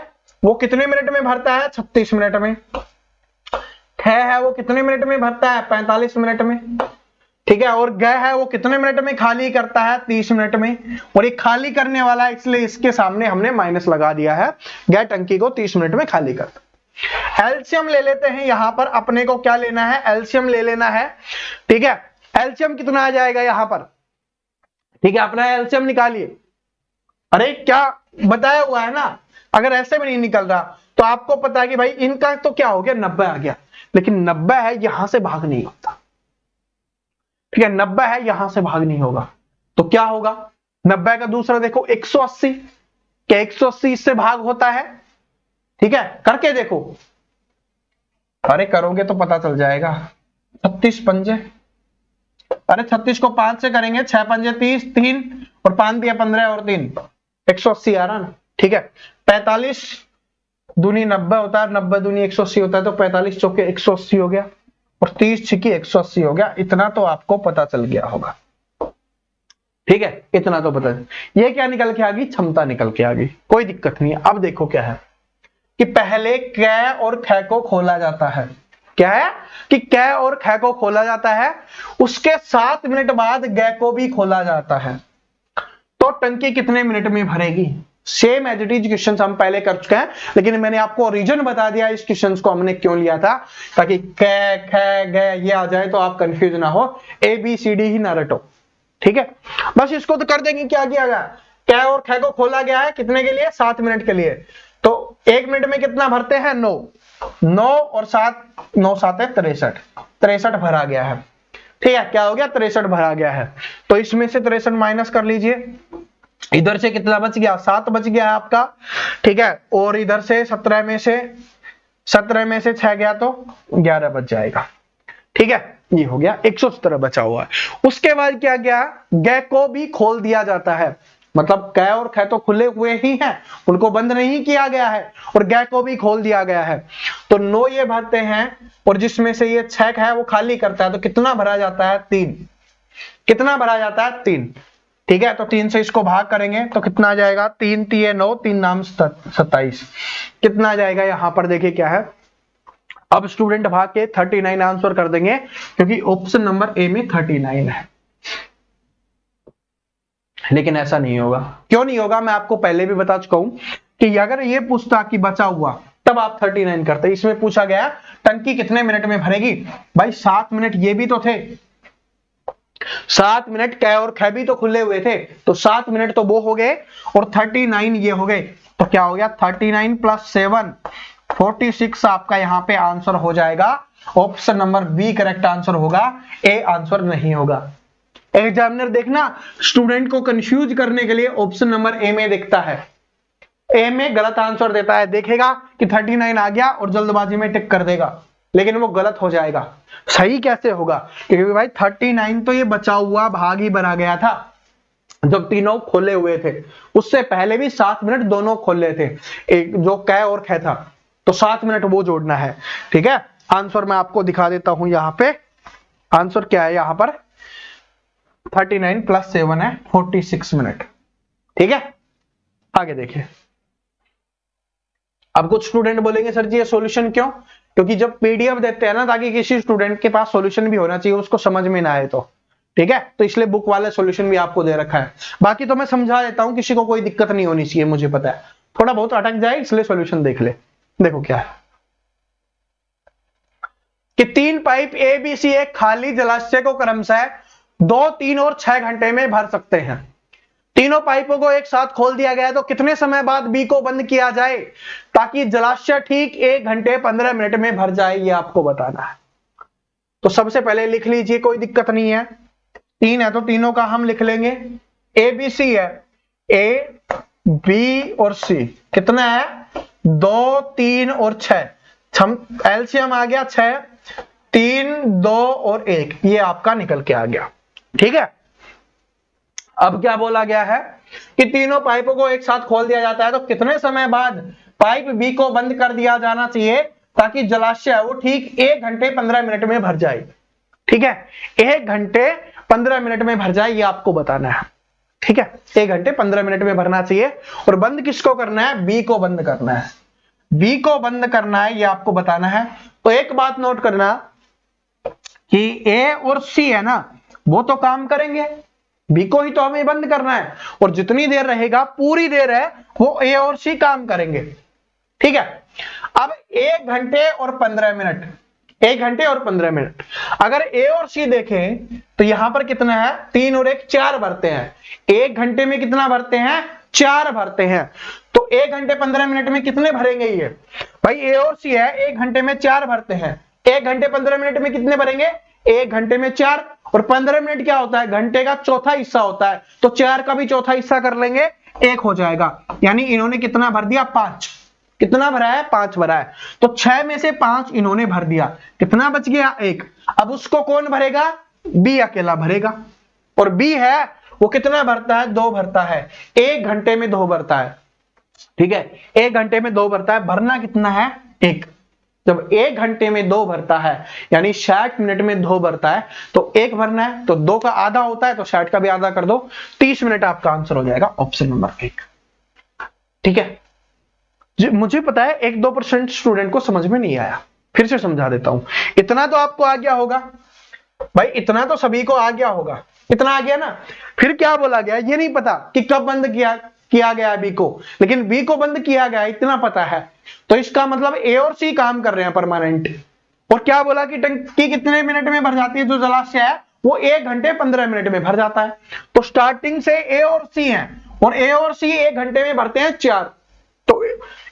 वो कितने मिनट में भरता है? 36 मिनट में। है वो कितने मिनट में भरता है? 45 मिनट में। ठीक है, और गै है वो कितने मिनट में खाली करता है? 30 मिनट में। और ये खाली करने वाला है, इसलिए इसके सामने हमने माइनस लगा दिया है। गै टंकी को 30 मिनट में खाली करता। एलसीएम ले लेते हैं, यहां पर अपने को क्या लेना है, एलसीएम ले लेना है। ठीक है, एलसीएम कितना आ जाएगा यहां पर, ठीक है, अपना एलसीएम निकालिए। अरे क्या बताया हुआ है ना, अगर ऐसे भी नहीं निकल रहा तो आपको पता है कि भाई इनका तो क्या हो गया, 90 आ गया, लेकिन 90 है यहां से भाग नहीं होता। ठीक है, 90 है यहां से भाग नहीं होगा, तो क्या होगा, 90 का दूसरा देखो 180, क्या 180 इससे भाग होता है? ठीक है, करके देखो, अरे करोगे तो पता चल जाएगा। 36 पंजे, अरे 36 को 5 से करेंगे, 6 पंजे 30, 3 और 5 दिया 15 और 3 180 आ रहा ना। ठीक है, 45 दूनी 90 होता है, 90 दूनी 180 होता है, तो 45 चौके 180 हो गया और 30 छिकी 180 हो गया। इतना तो आपको पता चल गया होगा। ठीक है, इतना तो पता, ये क्या निकल के आ गई, क्षमता निकल के आ गई, कोई दिक्कत नहीं है। अब देखो क्या है कि पहले कै और ख को खोला जाता है, क्या है कि कै और ख को खोला जाता है, उसके 7 मिनट बाद ग को भी खोला जाता है। तो टंकी कितने मिनट में भरेगी? Same as it is question हम पहले कर चुके हैं, लेकिन मैंने आपको रीजन बता दिया इस क्वेश्चन को हमने क्यों लिया था, ताकि कै ख ग ये आ जाए तो आप कंफ्यूज ना हो, ए बी सी डी ही ना रटो। ठीक है, बस इसको तो कर देंगे। क्या किया गया, कै और ख को खोला गया है, कितने के लिए, 7 मिनट के लिए। तो 1 मिनट में कितना भरते हैं, 9 और 7, 9 7 है 63, 63 भरा गया है। ठीक है, क्या हो गया, 63 भरा गया है। तो इसमें से 63 माइनस कर लीजिए, इधर से कितना बच गया, 7 बच गया है आपका। ठीक है, और इधर से 17 में से 6 गया तो 11 बच जाएगा। ठीक है, ये हो गया 117 बचा हुआ है। उसके बाद क्या गया, ग को भी खोल दिया जाता है, मतलब कै और ख तो खुले हुए ही हैं, उनको बंद नहीं किया गया है, और ग को भी खोल दिया गया है। तो 9 ये भरते हैं, और जिसमें से ये 6 है वो खाली करता है, तो कितना भरा जाता है, 3। कितना भरा जाता है, 3। ठीक है, तो 3 से इसको भाग करेंगे तो कितना आ जाएगा, 3 3 9, 3 नाम 27, कितना आ जाएगा यहां पर देखिए क्या है। अब स्टूडेंट भाग के 39 आंसर कर देंगे, क्योंकि ऑप्शन नंबर ए में 39 है। लेकिन ऐसा नहीं होगा, क्यों नहीं होगा, मैं आपको पहले भी बता चुका हूं कि अगर ये पूछता कि बचा हुआ, तब आप 39 करते। इसमें पूछा गया टंकी कितने मिनट में भरेगी, भाई 7 मिनट ये भी तो थे, 7 मिनट कै और ख भी तो खुले हुए थे, तो 7 मिनट तो वो हो गए, और 39 ये हो गए। तो क्या हो गया, 39 + 7 46 आपका यहां पे आंसर हो जाएगा। Option number B correct answer होगा, ए आंसर नहीं होगा। एग्जामिनर देखना स्टूडेंट को कंफ्यूज करने के लिए ऑप्शन नंबर ए में देखता है, ए में गलत आंसर देता है, देखेगा कि 39 आ गया और जल्दबाजी में टिक कर देगा, लेकिन वो गलत हो जाएगा। सही कैसे होगा, क्योंकि भाई 39 तो ये बचा हुआ भाग ही बना गया था जब तीनों खोले हुए थे, उससे पहले भी 7 मिनट दोनों खोले थे, एक जो कै और ख था, तो 7 मिनट वो जोड़ना है। ठीक है, आंसर मैं आपको दिखा देता हूं, यहां पे आंसर क्या है, यहां पर 39 + 7 है 46 मिनट। ठीक है, आगे देखिए। अब कुछ स्टूडेंट बोलेंगे सर जी ये सॉल्यूशन क्यों, क्योंकि जब पीडीएफ देते हैं ना, ताकि किसी स्टूडेंट के पास सॉल्यूशन भी होना चाहिए, उसको समझ में ना आए तो। ठीक है, तो इसलिए बुक वाले सॉल्यूशन भी आपको दे रखा है, बाकी तो मैं समझा देता हूं, किसी को कोई दिक्कत नहीं होनी चाहिए, मुझे पता है थोड़ा बहुत अटक जाए, इसलिए सॉल्यूशन देख ले। देखो क्या है कि 3 पाइप ए बी सी एक खाली जलाशय को क्रमशः 2, 3 और 6 घंटे में भर सकते हैं। तीनों पाइपों को एक साथ खोल दिया गया है, तो कितने समय बाद बी को बंद किया जाए ताकि जलाशय ठीक 1 घंटे 15 मिनट में भर जाए, ये आपको बताना है। तो सबसे पहले लिख लीजिए, कोई दिक्कत नहीं है, 3 है तो तीनों का हम लिख लेंगे। ए बी सी है, ए बी और सी कितना है, 2, 3 और 6, एलसीएम आ गया 6, 3, 2 और 1, ये आपका निकल के आ गया। ठीक है, अब क्या बोला गया है कि तीनों पाइपों को एक साथ खोल दिया जाता है, तो कितने समय बाद पाइप बी को बंद कर दिया जाना चाहिए ताकि जलाशय वो ठीक 1 घंटे 15 मिनट में भर जाए। ठीक है, 1 घंटे 15 मिनट में भर जाए, ये आपको बताना है। ठीक है, 1 घंटे 15 मिनट में भरना चाहिए, और बंद किसको करना है, बी को बंद करना है, बी को बंद करना है, ये आपको बताना है। तो एक बात नोट करना कि ए और सी है ना, वो तो काम करेंगे, बी को ही तो हमें बंद करना है, और जितनी देर रहेगा पूरी देर है वो ए और सी काम करेंगे। ठीक है, अब 1 घंटे और 15 मिनट, 1 घंटे और 15 मिनट। अगर ए और सी देखें तो यहां पर कितना है, 3 और 1 4 भरते हैं। 1 घंटे में कितना भरते हैं, 4 भरते हैं। तो 1 घंटे 15 मिनट में कितने भरेंगे ये भाई, ए और सी है, 1 घंटे में 4 भरते हैं। 1 घंटे 15 मिनट में कितने भरेंगे, 1 घंटे में 4, और 15 मिनट क्या होता है, घंटे का चौथा हिस्सा होता है, तो 4 का भी चौथा हिस्सा कर लेंगे, 1 हो जाएगा। यानी इन्होंने कितना भर दिया, 5। कितना भरा है, 5 भरा है। तो 6 में से 5 इन्होंने भर दिया, कितना बच गया, 1। अब उसको कौन भरेगा, बी अकेला भरेगा। और बी है वो कितना भरता है, 2 भरता है। 1 घंटे में 2 भरता है, ठीक है, 1 घंटे में 2 भरता है। भरना कितना है, 1। जब 1 घंटे में 2 भरता है यानी 60 मिनट में 2 भरता है, तो 1 भरना है, तो 2 का आधा होता है, तो 60 का भी आधा कर दो, 30 मिनट आपका आंसर हो जाएगा, ऑप्शन नंबर 1। ठीक है, मुझे पता है 1-2% स्टूडेंट को समझ में नहीं आया, फिर से समझा देता हूं। इतना तो आपको आ गया होगा भाई, इतना तो सभी को आ गया होगा, इतना आ गया ना। फिर क्या बोला गया ये नहीं पता कि कब बंद किया गया बी को, लेकिन बी को बंद किया गया इतना पता है। तो इसका मतलब ए और सी काम कर रहे हैं परमानेंट। और क्या बोला कि टंकी कितने मिनट में भर जाती है, जो जलाशय है वो 1 घंटे 15 मिनट में भर जाता है। तो स्टार्टिंग से ए और सी है, और ए और सी 1 घंटे में भरते हैं 4। तो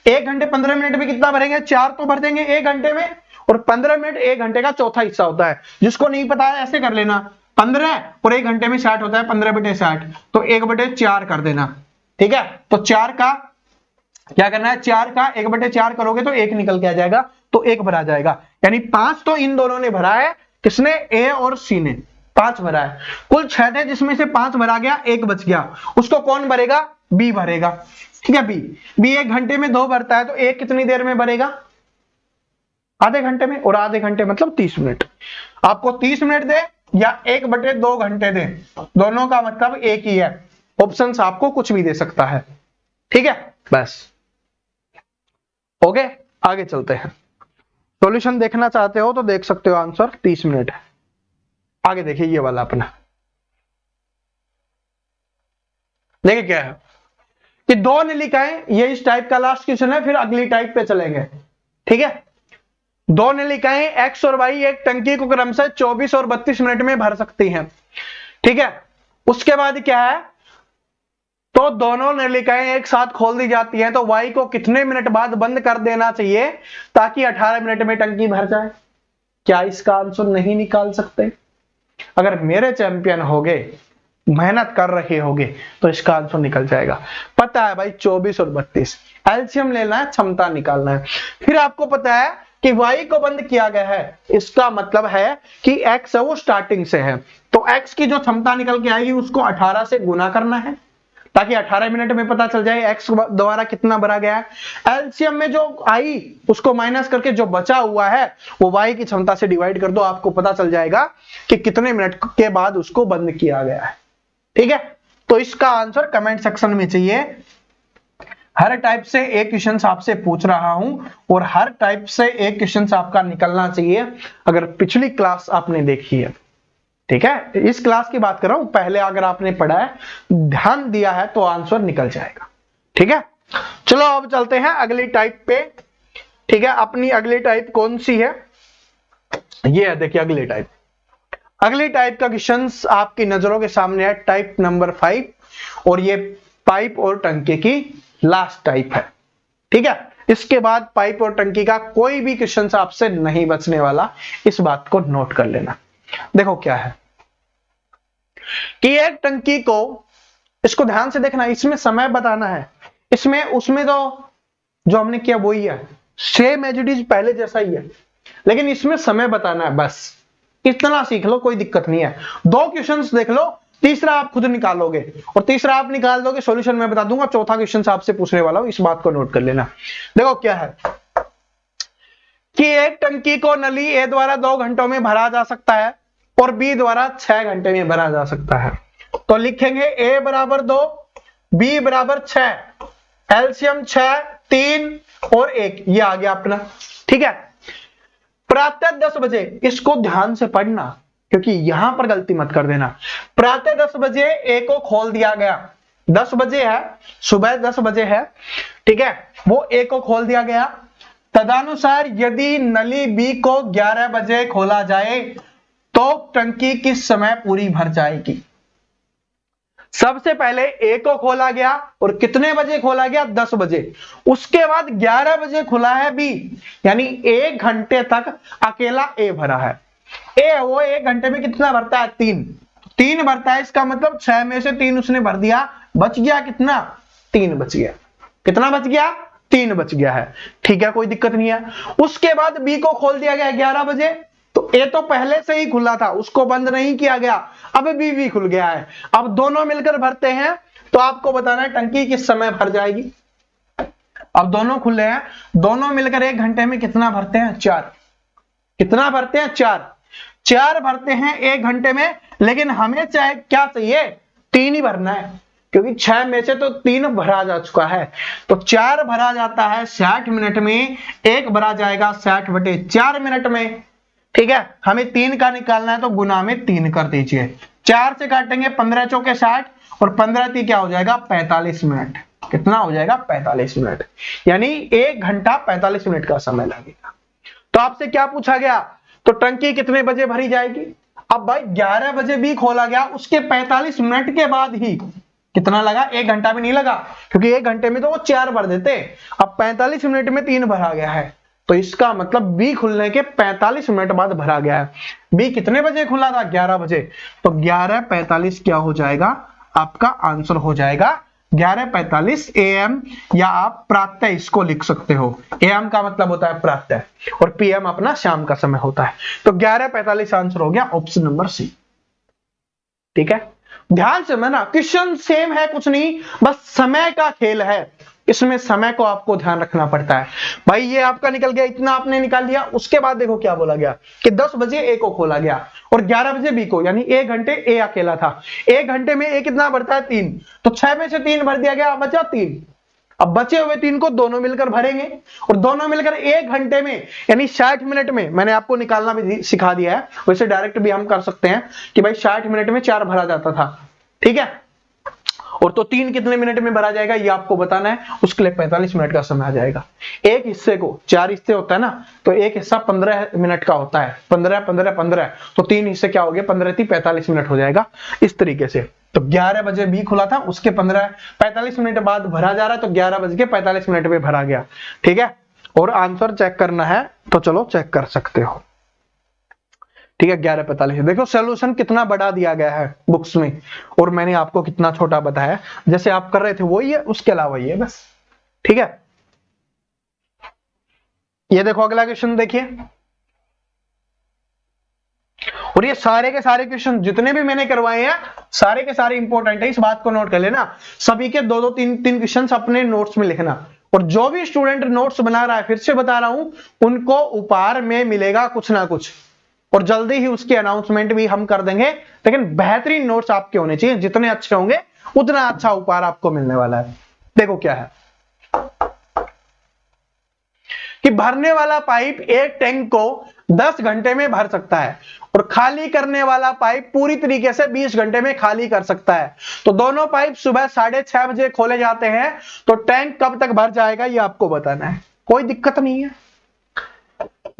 1 घंटे 15 मिनट में कितना भरेंगे, 4 तो भर देंगे 1 घंटे में, और 15 मिनट 1 घंटे का चौथा हिस्सा होता है। जिसको नहीं पता है ऐसे कर लेना, 15 और 1 घंटे में 60 होता है, 15/60, तो 1/4 कर देना। ठीक है, तो 4 का क्या करना है, 4 का 1/4 करोगे तो 1 निकल के आ जाएगा, तो 1 भरा जाएगा। यानी 5 तो इन दोनों ने भरा है, किसने, ए और सी ने 5 भरा है। कुल 6 थे जिसमें से 5 भरा गया, 1 बच गया, उसको कौन भरेगा, बी भरेगा। ठीक है, बी 1 घंटे में 2 भरता है, तो 1 कितनी देर में भरेगा, आधे घंटे में, और आधे घंटे मतलब 30 मिनट। आपको 30 मिनट दे या 1/2 घंटे दे, दोनों का मतलब एक ही है। ऑप्शंस आपको कुछ भी दे सकता है। ठीक है, बस ओके, आगे चलते हैं। सॉल्यूशन देखना चाहते हो तो देख सकते हो, आंसर 30 मिनट है। आगे देखिए ये वाला अपना, देखिए क्या है कि 2 नलिकाएं, ये इस टाइप का लास्ट क्वेश्चन है, फिर अगली टाइप पे चलेंगे। ठीक है, 2 नलिकाएं एक्स और वाई एक टंकी को क्रमशः 24 और 32 मिनट में भर सकती हैं। ठीक है, उसके बाद क्या है, तो दोनों नलिकाएं एक साथ खोल दी जाती हैं, तो वाई को कितने मिनट बाद बंद कर देना चाहिए ताकि 18 मिनट में टंकी भर जाए। क्या इसका आंसर नहीं निकाल सकते? अगर मेरे चैंपियन होगे, मेहनत कर रहे होगे, तो इसका आंसर निकल जाएगा। पता है भाई 24 और 32, एलसीएम लेना है, क्षमता निकालना है। फिर आपको पता है कि y को बंद किया गया है, इसका मतलब है कि x है वो स्टार्टिंग से है, तो x की जो क्षमता निकल के आएगी उसको 18 से गुना करना है, ताकि 18 मिनट में पता चल जाए x द्वारा कितना भरा गया है। एलसीएम में जो आई उसको माइनस करके जो बचा हुआ है वो y की क्षमता से डिवाइड कर दो, आपको पता चल जाएगा कि कितने मिनट के बाद उसको बंद किया गया है। ठीक है, तो इसका आंसर कमेंट सेक्शन में चाहिए। हर टाइप से एक क्वेश्चन आपसे पूछ रहा हूं, और हर टाइप से एक क्वेश्चन आपका निकलना चाहिए अगर पिछली क्लास आपने देखी है। ठीक है, इस क्लास की बात कर रहा हूं, पहले अगर आपने पढ़ा है, ध्यान दिया है, तो आंसर निकल जाएगा। ठीक है, चलो अब चलते हैं अगली टाइप पे। ठीक है, अपनी अगली टाइप कौन सी है, ये है, देखिए अगली टाइप। अगली टाइप का क्वेश्चन आपकी नजरों के सामने है, टाइप नंबर 5, और ये पाइप और टंकी की लास्ट टाइप है। ठीक है, इसके बाद पाइप और टंकी का कोई भी क्वेश्चन आपसे नहीं बचने वाला, इस बात को नोट कर लेना। देखो क्या है कि एक टंकी को, इसको ध्यान से देखना, इसमें समय बताना है, इसमें उसमें तो जो हमने किया वही है, सेम एज इट इज पहले जैसा ही है, लेकिन इसमें समय बताना है। बस इतना सीख लो, कोई दिक्कत नहीं है। 2 क्वेश्चंस देख लो, तीसरा आप खुद निकालोगे, और तीसरा आप निकाल दोगे, सॉल्यूशन मैं बता दूंगा, चौथा क्वेश्चन आपसे पूछने वाला हूं, इस बात को नोट कर लेना। देखो क्या है कि एक टंकी को नली ए द्वारा 2 घंटों में भरा जा सकता है और बी द्वारा 6 घंटे में भरा जा सकता है। तो लिखेंगे a बराबर 2, b बराबर 6, एलसीएम 6, 3 और 1, ये आ गया अपना। ठीक है, प्रातः 10 बजे, इसको ध्यान से पढ़ना क्योंकि यहां पर गलती मत कर देना। प्रातः 10 बजे ए को खोल दिया गया, 10 बजे है, सुबह 10 बजे है। ठीक है, वो ए को खोल दिया गया, तदनुसार यदि नली बी को 11 बजे खोला जाए तो टंकी किस समय पूरी भर जाएगी। सबसे पहले ए को खोला गया और कितने बजे खोला गया, 10 बजे। उसके बाद 11 बजे खुला है बी, यानी 1 घंटे तक अकेला ए भरा है। ए वो 1 घंटे में कितना भरता है, 3 भरता है। इसका मतलब 6 में से 3 उसने भर दिया, बच गया कितना, 3 बच गया। कितना बच गया, 3 बच गया है। ठीक है, कोई दिक्कत नहीं है। उसके बाद बी को खोल दिया गया 11 बजे, तो ए तो पहले से ही खुला था, उसको बंद नहीं किया गया। अब बी भी खुल गया है। अब दोनों मिलकर भरते हैं, तो आपको बताना है टंकी किस समय भर जाएगी। अब दोनों खुले हैं, दोनों मिलकर 1 घंटे में कितना भरते हैं, 4। कितना भरते हैं, 4 भरते हैं 1 घंटे में। लेकिन हमें चाहे क्या चाहिए, 3 ही भरना है, क्योंकि 6 में से तो 3 भरा जा चुका है। तो 4 भरा जाता है 60 मिनट में, 1 भरा जाएगा 60/4 मिनट में। ठीक है, हमें 3 का निकालना है, तो गुना में 3 कर दीजिए। 4 से काटेंगे 15 चौके 60 और 15 × 3 क्या हो जाएगा, 45 मिनट। कितना हो जाएगा, 45 मिनट, यानी 1 घंटा 45 मिनट का समय लगेगा। तो आपसे क्या पूछा गया, तो टंकी कितने बजे भरी जाएगी। अब भाई 11 बजे भी खोला गया, उसके 45 मिनट के बाद ही कितना लगा, 1 घंटा भी नहीं लगा, क्योंकि 1 घंटे में तो वो 4 भर देते। अब 45 मिनट में 3 भरा गया है, तो इसका मतलब बी खुलने के 45 मिनट बाद भरा गया है। बी कितने बजे खुला था, 11 बजे, तो 11:45 क्या हो जाएगा, आपका आंसर हो जाएगा 11:45 AM, या आप प्रातः इसको लिख सकते हो। AM का मतलब होता है प्रातः और PM अपना शाम का समय होता है। तो 11:45 आंसर हो गया ऑप्शन नंबर सी। ठीक है, ध्यान से ना, क्वेश्चन सेम है, कुछ नहीं, बस समय का खेल है। इसमें समय को आपको ध्यान रखना पड़ता है। भाई ये आपका निकल गया, इतना आपने निकाल लिया। उसके बाद देखो क्या बोला गया कि 10 बजे ए को खोला गया और 11 बजे बी को, यानी 1 घंटे ए अकेला था। 1 घंटे में ए कितना भरता है, 3, तो 6 में से 3 भर दिया गया, बचा 3। अब बचे हुए 3 को दोनों मिलकर भरेंगे और दोनों मिलकर 1 घंटे में, यानी 60 मिनट में, मैंने आपको निकालना भी सिखा दिया है, वैसे डायरेक्ट भी हम कर सकते हैं कि भाई 60 मिनट में 4 भरा जाता था। ठीक है, और तो 3 कितने मिनट में भरा जाएगा ये आपको बताना है, उसके लिए 45 मिनट का समय आ जाएगा। एक हिस्से को 4 हिस्से होता है ना, तो एक हिस्सा 15 मिनट का होता है, 15, तो 3 हिस्से क्या हो गए, 15 × 45 मिनट हो जाएगा इस तरीके से। तो 11 बजे बी खुला था, उसके 45 मिनट बाद भरा जा रहा है, तो 11:45 में भरा गया। ठीक है, और आंसर चेक करना है तो चलो चेक कर सकते हो। ठीक है, 11:45। देखो सॉल्यूशन कितना बड़ा दिया गया है बुक्स में, और मैंने आपको कितना छोटा बताया। जैसे आप कर रहे थे वही है, उसके अलावा ही है बस। ठीक है, ये देखो अगला क्वेश्चन देखिए, और ये सारे के सारे क्वेश्चन जितने भी मैंने करवाए हैं, सारे के सारे इंपॉर्टेंट है, इस बात को नोट कर लेना। सभी के 2-2, 3-3 क्वेश्चन अपने नोट्स में लिखना। और जो भी स्टूडेंट नोट्स बना रहा है, फिर से बता रहा हूं, उनको उपहार में मिलेगा कुछ ना कुछ, और जल्दी ही उसकी अनाउंसमेंट भी हम कर देंगे। लेकिन बेहतरीन नोट्स आपके होने चाहिए, जितने अच्छे होंगे उतना अच्छा उपहार आपको मिलने वाला है। देखो क्या है कि भरने वाला पाइप एक टैंक को 10 घंटे में भर सकता है और खाली करने वाला पाइप पूरी तरीके से 20 घंटे में खाली कर सकता है। तो दोनों पाइप सुबह 6:30 बजे खोले जाते हैं, तो टैंक कब तक भर जाएगा ये आपको बताना है। कोई दिक्कत नहीं है।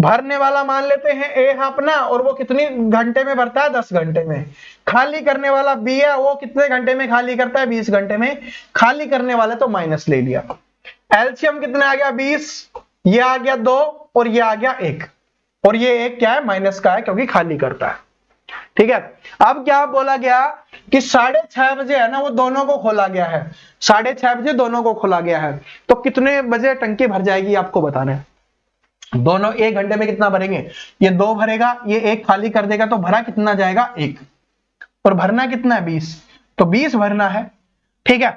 भरने वाला मान लेते हैं ए है अपना, और वो कितने घंटे में भरता है, 10 घंटे में। खाली करने वाला बी है, वो कितने घंटे में खाली करता है, 20 घंटे में। खाली करने वाला तो माइनस ले लिया। एलसीएम कितना आ गया, 20, ये आ गया 2 और ये आ गया 1, और ये 1 क्या है, माइनस का है, क्योंकि खाली करता है। ठीक है, अब क्या बोला गया कि 6:30 बजे है ना, वो दोनों को खोला गया है। 6:30 बजे दोनों को खोला गया है, तो कितने बजे टंकी भर जाएगी आपको बताना है। दोनों 1 घंटे में कितना भरेंगे, ये 2 भरेगा, ये 1 खाली कर देगा, तो भरा कितना जाएगा, 1, और भरना कितना है, 20, तो 20 भरना है। ठीक है,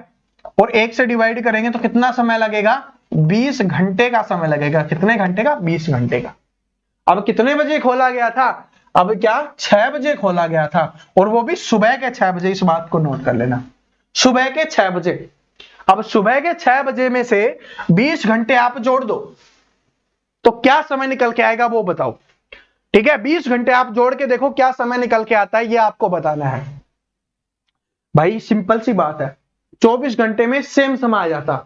और 1 से डिवाइड करेंगे तो कितना समय लगेगा, 20 घंटे का समय लगेगा। कितने घंटे का, 20 घंटे का। अब कितने बजे खोला गया था, अब क्या 6 बजे खोला गया था, और वो भी सुबह के 6 बजे। इस बात को नोट कर लेना, सुबह के 6 बजे। अब सुबह के 6 बजे में से 20 घंटे आप जोड़ दो, तो क्या समय निकल के आएगा वो बताओ। ठीक है, 20 घंटे आप जोड़ के देखो क्या समय निकल के आता है, ये आपको बताना है। भाई सिंपल सी बात है, 24 घंटे में सेम समय आ जाता,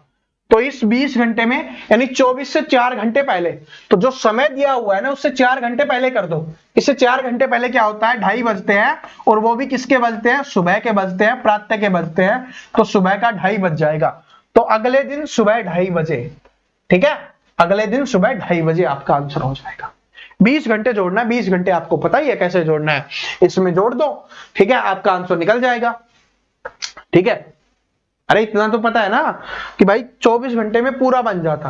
तो इस 20 घंटे में यानी 24 से 4 घंटे पहले, तो जो समय दिया हुआ है ना उससे 4 घंटे पहले कर दो। इससे 4 घंटे पहले क्या होता है, 2:30 बजते हैं, और वो भी किसके बजते हैं, सुबह के बजते हैं, प्रातः के बजते हैं, तो सुबह का 2:30 बज जाएगा। तो अगले दिन सुबह 2:30 बजे, ठीक है, अगले दिन सुबह 2:30 बजे आपका आंसर हो जाएगा। 20 घंटे जोड़ना है, 20 घंटे आपको पता ही है कैसे जोड़ना है, इसमें जोड़ दो, ठीक है, आपका आंसर निकल जाएगा। ठीक है, अरे इतना तो पता है ना कि भाई 24 घंटे में पूरा बन जाता।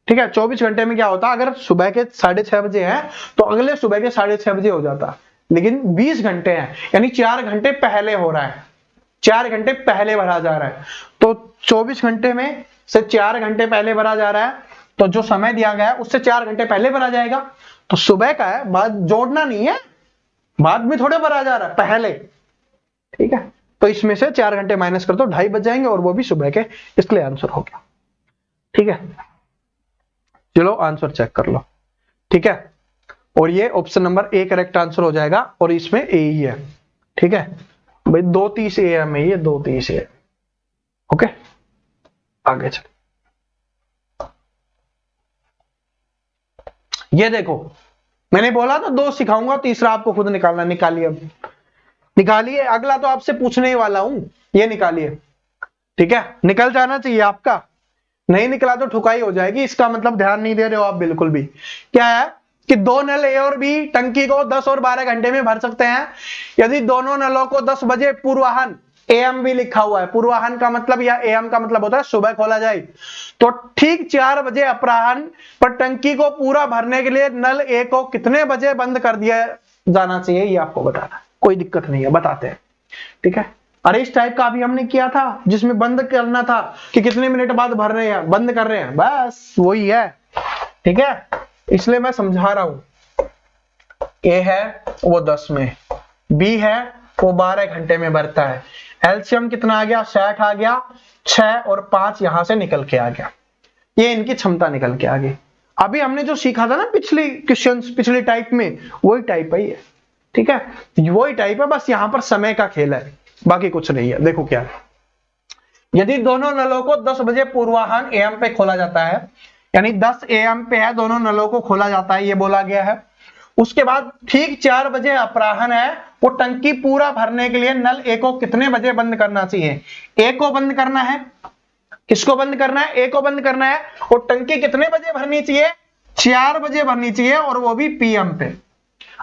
ठीक है, 24 घंटे में क्या होता, अगर सुबह के 6:30 बजे है तो अगले सुबह के 6:30 बजे हो जाता, लेकिन 20 घंटे हैं यानी 4 घंटे पहले हो रहा है, 4 घंटे पहले भरा जा रहा है। तो 24 घंटे में से 4 घंटे पहले भरा जा रहा है, तो जो समय दिया गया है उससे 4 घंटे पहले भरा जाएगा। तो सुबह का है, बाद जोड़ना नहीं है, बाद में थोड़े भरा जा रहा है, पहले। ठीक है, तो इसमें से 4 घंटे माइनस कर दो, 2:30 बज जाएंगे, और वो भी सुबह के, इसलिए आंसर हो गया। ठीक है, चलो आंसर चेक कर लो। ठीक है, और ये option number A correct answer हो जाएगा, और इसमें ए ही है। ठीक है भाई, 2:30 AM है ये, 2:30 AM। ओके, आगे चलो। ये देखो, मैंने बोला तो 2 सिखाऊंगा, तीसरा आपको खुद निकालना। निकालिए, अब निकालिए, अगला तो आपसे पूछने ही वाला हूं, ये निकालिए। ठीक है, निकल जाना चाहिए आपका, नहीं निकला तो ठुकाई हो जाएगी, इसका मतलब ध्यान नहीं दे रहे हो आप बिल्कुल भी। क्या है कि 2 नल ए और बी टंकी को 10 और 12 घंटे में भर सकते हैं यदि दोनों नलों को 10 बजे पूर्वाह्न, एएम भी लिखा हुआ है, पूर्वाह्न का मतलब या एएम का मतलब होता है सुबह खोला जाए, तो ठीक 4 बजे अपराह्न पर टंकी को पूरा भरने के लिए नल ए को कितने बजे बंद कर दिया जाना चाहिए, ये आपको बताना है। कोई दिक्कत नहीं है, बताते हैं। ठीक है, अरे इस टाइप का अभी हमने किया था जिसमें बंद करना था कि कितने मिनट बाद भर रहे हैं, बंद कर रहे हैं, बस वही है। ठीक है, इसलिए मैं समझा रहा हूं। ए है वो 10 में, बी है वो 12 घंटे में भरता है। एलसीएम कितना आ गया, 60 आ गया, 6 और 5 यहां से निकल के आ गया, ये इनकी क्षमता निकल के आ गई। अभी हमने जो सीखा था ना पिछली क्वेश्चंस, पिछली टाइप में, वही टाइप है ये। ठीक है, वही टाइप है, बस यहां पर समय का खेल है, बाकी कुछ नहीं है। देखो क्या, यदि दोनों नलों को 10 बजे पूर्वाह्न एएम पे खोला जाता है, यानी 10 AM पे है, दोनों नलों को खोला जाता है, ये बोला गया है। उसके बाद ठीक 4 बजे अपराह्न है, वो टंकी पूरा भरने के लिए नल ए को कितने बजे बंद करना चाहिए, ए को बंद करना है। किसको बंद करना है, ए को बंद करना है। और टंकी कितने बजे भरनी चाहिए, 4 बजे भरनी चाहिए, और वो भी PM पे।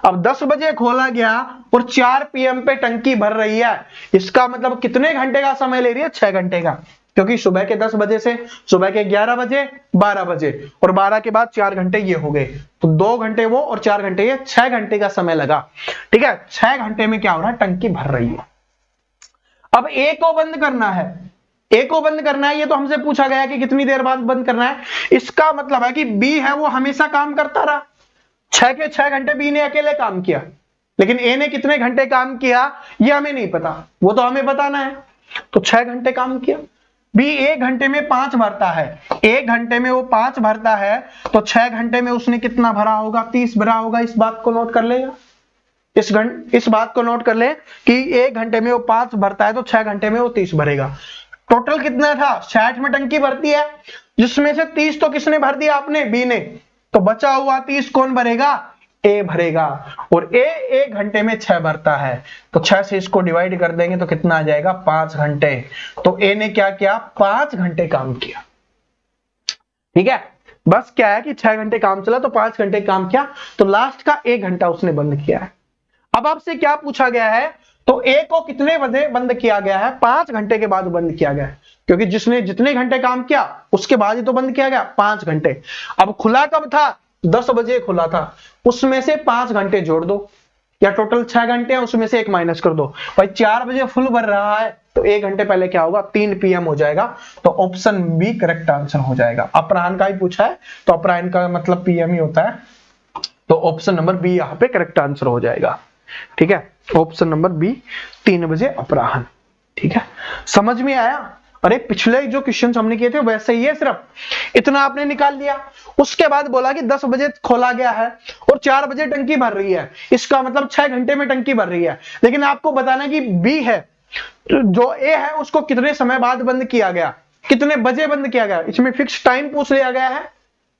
अब 10 बजे खोला गया और 4 PM पे टंकी भर रही है, इसका मतलब कितने घंटे का समय ले रही है, 6 घंटे का, क्योंकि सुबह के 10 बजे से सुबह के 11 बजे, 12 बजे, और 12 के बाद 4 घंटे ये हो गए, तो 2 घंटे वो और 4 घंटे ये, 6 घंटे का समय लगा। ठीक है, 6 घंटे में क्या हो रहा है, टंकी भर रही है। अब ए को बंद करना है, ए को बंद करना है, ये तो हमसे पूछा गया कि कितनी देर बाद बंद करना है। इसका मतलब है कि बी है वो हमेशा काम करता रहा, 6 के 6 घंटे बी ने अकेले काम किया, लेकिन ए ने कितने घंटे काम किया ये हमें नहीं पता, वो तो हमें बताना है। तो 6 घंटे काम किया। बी 1 घंटे में 5 भरता है, 1 घंटे में वो 5 भरता है, तो 6 घंटे में उसने कितना भरा होगा, 30 भरा होगा। इस बात को नोट कर लेगा, इस बात को नोट कर ले कि 1 घंटे में वो 5 भरता है, तो 6 घंटे में वो 30 भरेगा। टोटल कितना था, 60 में टंकी भरती है, जिसमें से 30 तो किसने भर दिया, आपने, बी ने, तो बचा हुआ 30 कौन भरेगा, ए भरेगा। और ए 1 घंटे में 6 भरता है, तो 6 से इसको डिवाइड कर देंगे तो कितना आ जाएगा, 5 घंटे। तो ए ने क्या किया, 5 घंटे काम किया। ठीक है, बस क्या है कि 6 घंटे काम चला तो 5 घंटे काम किया, तो लास्ट का 1 घंटा उसने बंद किया है। अब आपसे क्या पूछा गया है, तो ए को कितने बजे बंद किया गया है, 5 घंटे के बाद बंद किया गया है, क्योंकि जिसने जितने घंटे काम किया उसके बाद ही तो बंद किया गया, 5 घंटे। अब खुला कब था, 10 बजे खुला था, उसमें से 5 घंटे जोड़ दो, या टोटल 6 घंटे हैं उसमें से 1 माइनस कर दो। भाई 4 बजे फुल भर रहा है, तो 1 घंटे पहले क्या होगा, 3 PM हो जाएगा, तो ऑप्शन बी करेक्ट आंसर हो जाएगा। अपराह्न का ही पूछा है, तो अपराह्न का मतलब PM ही होता है, तो ऑप्शन नंबर बी यहाँ पे करेक्ट आंसर हो जाएगा। ठीक है, ऑप्शन नंबर बी, 3 बजे अपराह्न। ठीक है, समझ में आया। अरे पिछले जो क्वेश्चन हमने किए थे वैसे ही है, सिर्फ इतना आपने निकाल लिया। उसके बाद बोला कि 10 बजे खोला गया है और 4 बजे टंकी भर रही है, इसका मतलब 6 घंटे में टंकी भर रही है। लेकिन आपको बताना कि बी है, जो ए है उसको कितने समय बाद बंद किया गया, कितने बजे बंद किया गया, इसमें फिक्स टाइम पूछ लिया गया है,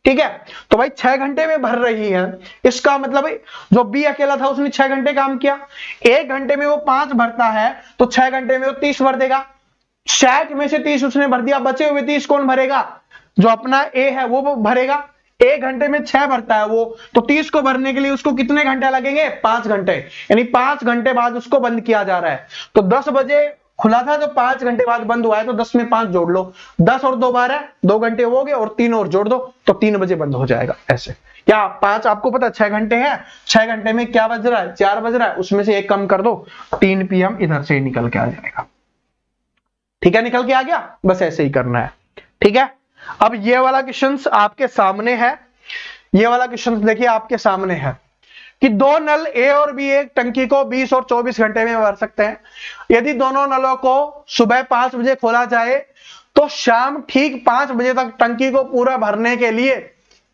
ठीक है। तो भाई 6 घंटे में भर रही है, इसका मतलब जो बी अकेला था उसने 6 घंटे काम किया, 1 घंटे में वो 5 भरता है तो 6 घंटे में वो 30 भर देगा। 60 में से 30 उसने भर दिया, बचे हुए 30 कौन भरेगा, जो अपना ए है वो भरेगा। 1 घंटे में 6 भरता है वो, तो 30 को भरने के लिए उसको कितने घंटे लगेंगे, 5 घंटे, यानी 5 घंटे बाद उसको बंद किया जा रहा है। तो 10 बजे खुला था तो 5 घंटे बाद बंद हुआ है, तो 10 में 5 जोड़ लो, 10 और 2 12, 2 घंटे हो गए और 3 और जोड़ दो तो 3 बजे बंद हो जाएगा। ऐसे क्या 5 आपको पता 6 घंटे है, 6 घंटे में क्या बज रहा है, 4 बज रहा है, उसमें से 1 कम कर दो, 3 PM इधर से ही निकल के आ जाएगा। ठीक है, निकल के आ गया, बस ऐसे ही करना है। ठीक है, अब ये वाला क्वेश्चन आपके सामने है, ये वाला क्वेश्चन देखिए आपके सामने है कि 2 नल ए और बी एक टंकी को 20 और 24 घंटे में भर सकते हैं। यदि दोनों नलों को सुबह 5 बजे खोला जाए तो शाम ठीक 5 बजे तक टंकी को पूरा भरने के लिए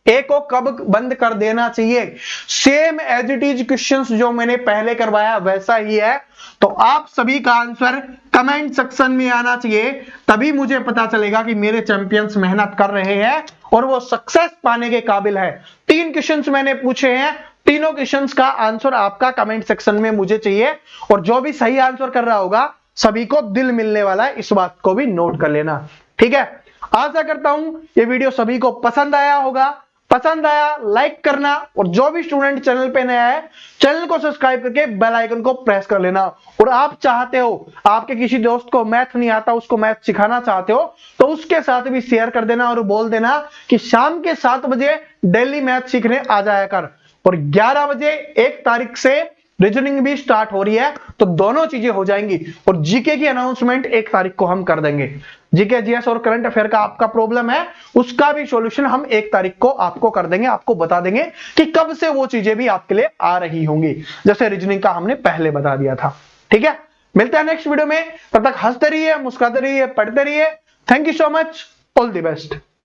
ए को कब बंद कर देना चाहिए। Same as it is questions जो मैंने पहले करवाया वैसा ही है, तो आप सभी का आंसर कमेंट सेक्शन में आना चाहिए, तभी मुझे पता चलेगा कि मेरे चैंपियंस मेहनत कर रहे हैं और वो सक्सेस पाने के काबिल है। 3 क्वेश्चंस मैंने पूछे हैं, तीनों क्वेश्चंस का आंसर आपका कमेंट सेक्शन में मुझे चाहिए, और जो भी सही आंसर कर रहा होगा सभी को दिल मिलने वाला है, इस बात को भी नोट कर लेना। ठीक है, आशा करता हूं ये वीडियो सभी को पसंद आया होगा। पसंद आया लाइक करना, और जो भी स्टूडेंट चैनल पे नया है चैनल को सब्सक्राइब करके बेल आइकन को प्रेस कर लेना। और आप चाहते हो आपके किसी दोस्त को मैथ नहीं आता, उसको मैथ सिखाना चाहते हो तो उसके साथ भी शेयर कर देना और बोल देना कि शाम के 7 बजे डेली मैथ सीखने आ जाया कर। और 11 बजे 1 तारीख से रीजनिंग भी स्टार्ट हो रही है, तो दोनों चीजें हो जाएंगी। और जीके की अनाउंसमेंट 1 तारीख को हम कर देंगे। जीके जीएस और करंट अफेयर का आपका प्रॉब्लम है उसका भी सॉल्यूशन हम 1 तारीख को आपको कर देंगे, आपको बता देंगे कि कब से वो चीजें भी आपके लिए आ रही होंगी, जैसे रीजनिंग का हमने पहले बता दिया था। ठीक है, मिलते हैं नेक्स्ट वीडियो में, तब तक हंसते रहिए, मुस्कुराते रहिए, पढ़ते रहिए। Thank you so much, all the best.